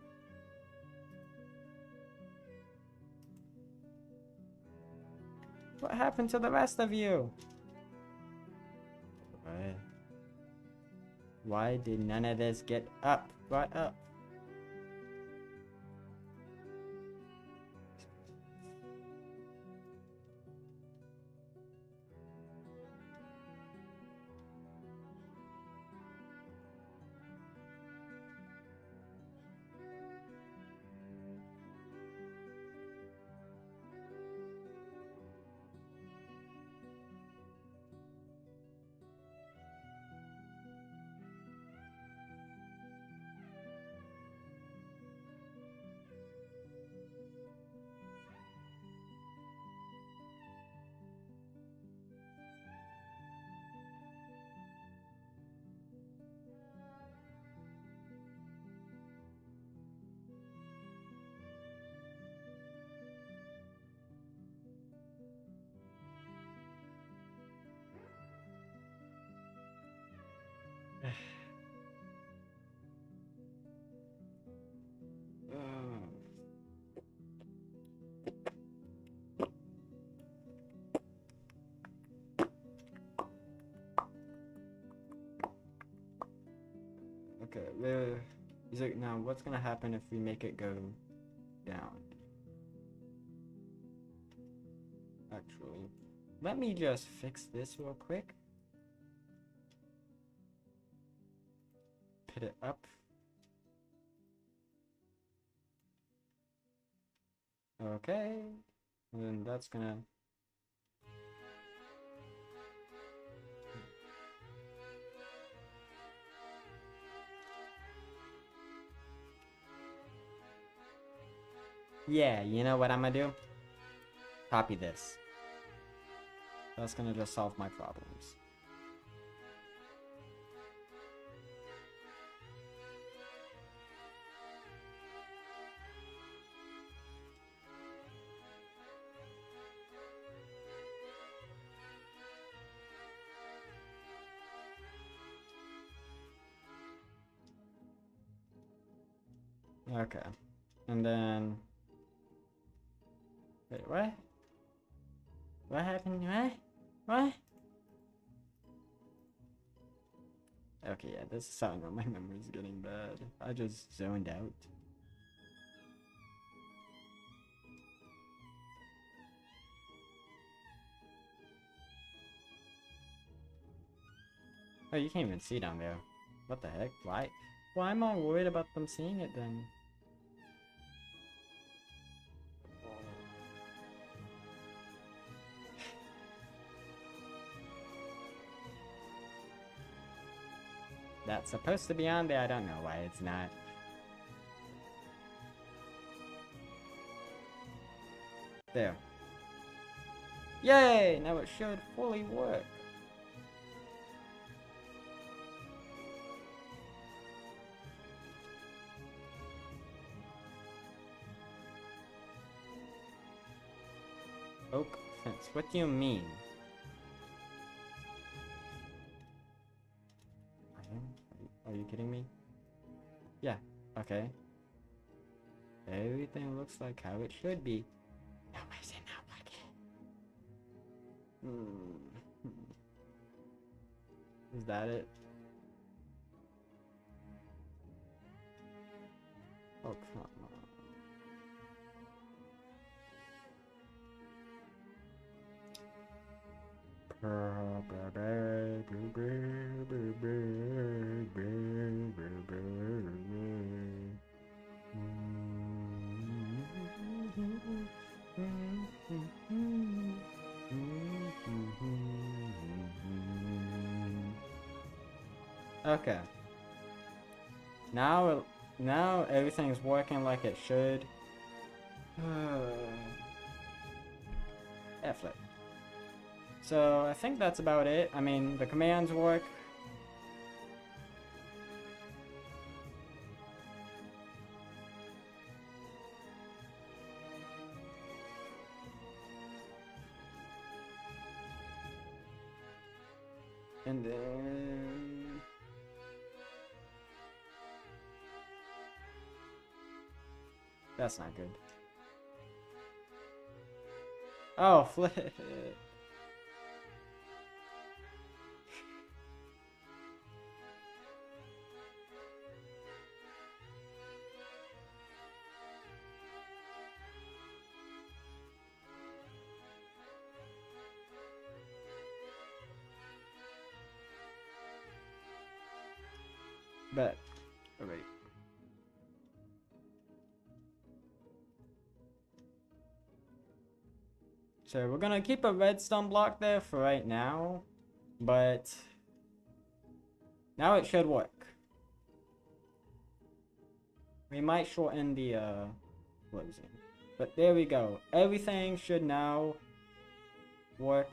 What happened to the rest of you? What? Why did none of this get up? Brought up? Okay, is it now? What's gonna happen if we make it go down? Actually, let me just fix this real quick. Put it up. Okay, and then that's gonna. Yeah, you know what I'm gonna do? Copy this. That's gonna just solve my problems. Okay. And then... Wait, what? What happened? What? What? Okay, yeah, this is sounding like my memory's getting bad. I just zoned out. Oh, you can't even see down there. What the heck? Why? Why am I worried about them seeing it then? That's supposed to be on there. I don't know why it's not. There. Yay! Now it should fully work. Oak fence. What do you mean? Are you kidding me? Yeah. Okay. Everything looks like how it should be. No, I said not like it. Is that it? Oh, come on. Okay. Now everything's working like it should. Flip. So I think that's about it. I mean, the commands work. And then... That's not good. Oh, flip. Bet. Alright. So we're gonna keep a redstone block there for right now, but now it should work. We might shorten the closing, but there we go. Everything should now work,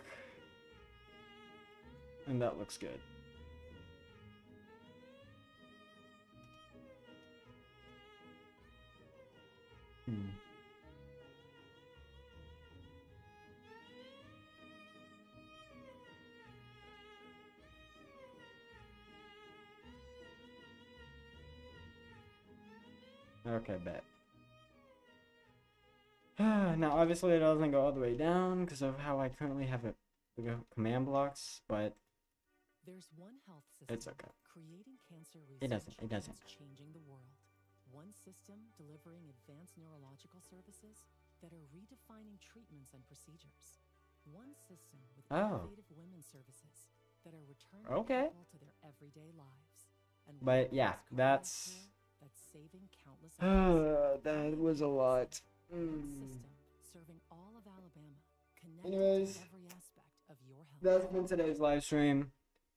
and that looks good. Okay, bet. Now, obviously, it doesn't go all the way down because of how I currently have it, the command blocks, but there's one health system it's okay. Creating cancer research It doesn't. that's changing the world. One system delivering advanced neurological services that are redefining treatments and procedures. One system with innovative women's services that are returning people to their everyday lives. And but yeah, that's saving countless lives. that was a lot. One system serving all of Alabama, connected Anyways, to every aspect of your health. that's been today's live stream.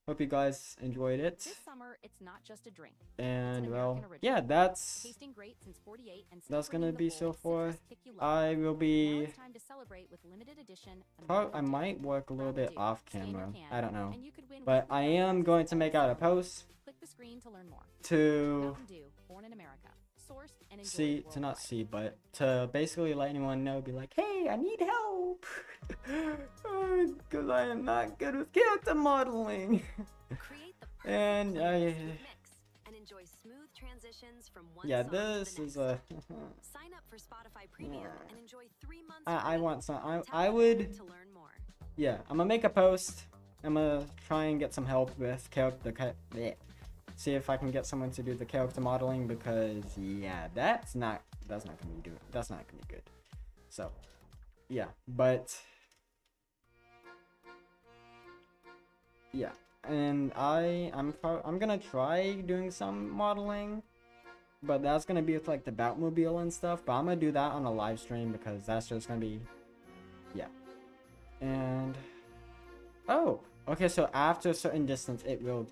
Hope you guys enjoyed it. This summer, it's not just a drink. And well, yeah, that's Tasting great since 48 and that's gonna be so far. kick you low. I will Now be. it's time to celebrate with limited edition. I might work a little bit off camera. I don't know, and you could win but I am going to make out a post Click the screen to learn more. to Mountain Dew, born in America, sourced and enjoyed see to not see, but to basically let anyone know, be like, hey, I need help, because I am not good with character modeling. And I enjoy smooth transitions from one Yeah, song to the this next. is a. Sign up for Spotify Premium and enjoy 3 months I free. want some. Tap I the would. banner to learn more. Yeah, I'm gonna make a post. I'm gonna try and get some help with see if I can get someone to do the character modeling, because yeah, that's not gonna be good. That's not gonna be good. So yeah, but yeah, and I'm gonna try doing some modeling, but that's gonna be with like the Batmobile and stuff. But I'm gonna do that on a live stream, because that's just gonna be, yeah. And oh, okay, so after a certain distance it will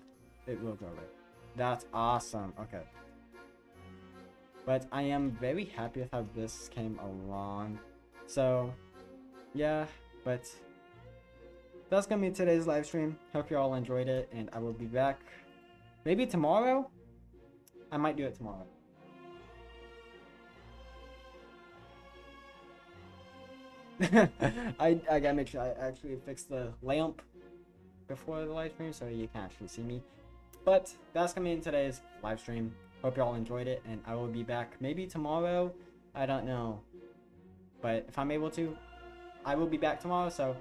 go away. That's awesome. Okay, but I am very happy with how this came along. So yeah, but that's gonna be today's live stream. Hope you all enjoyed it, and I will be back maybe tomorrow. I might do it tomorrow. I gotta make sure I actually fix the lamp before the live stream so you can actually see me. But that's gonna be in today's live stream. Hope you all enjoyed it, and I will be back maybe tomorrow. I don't know, but if I'm able to, I will be back tomorrow. So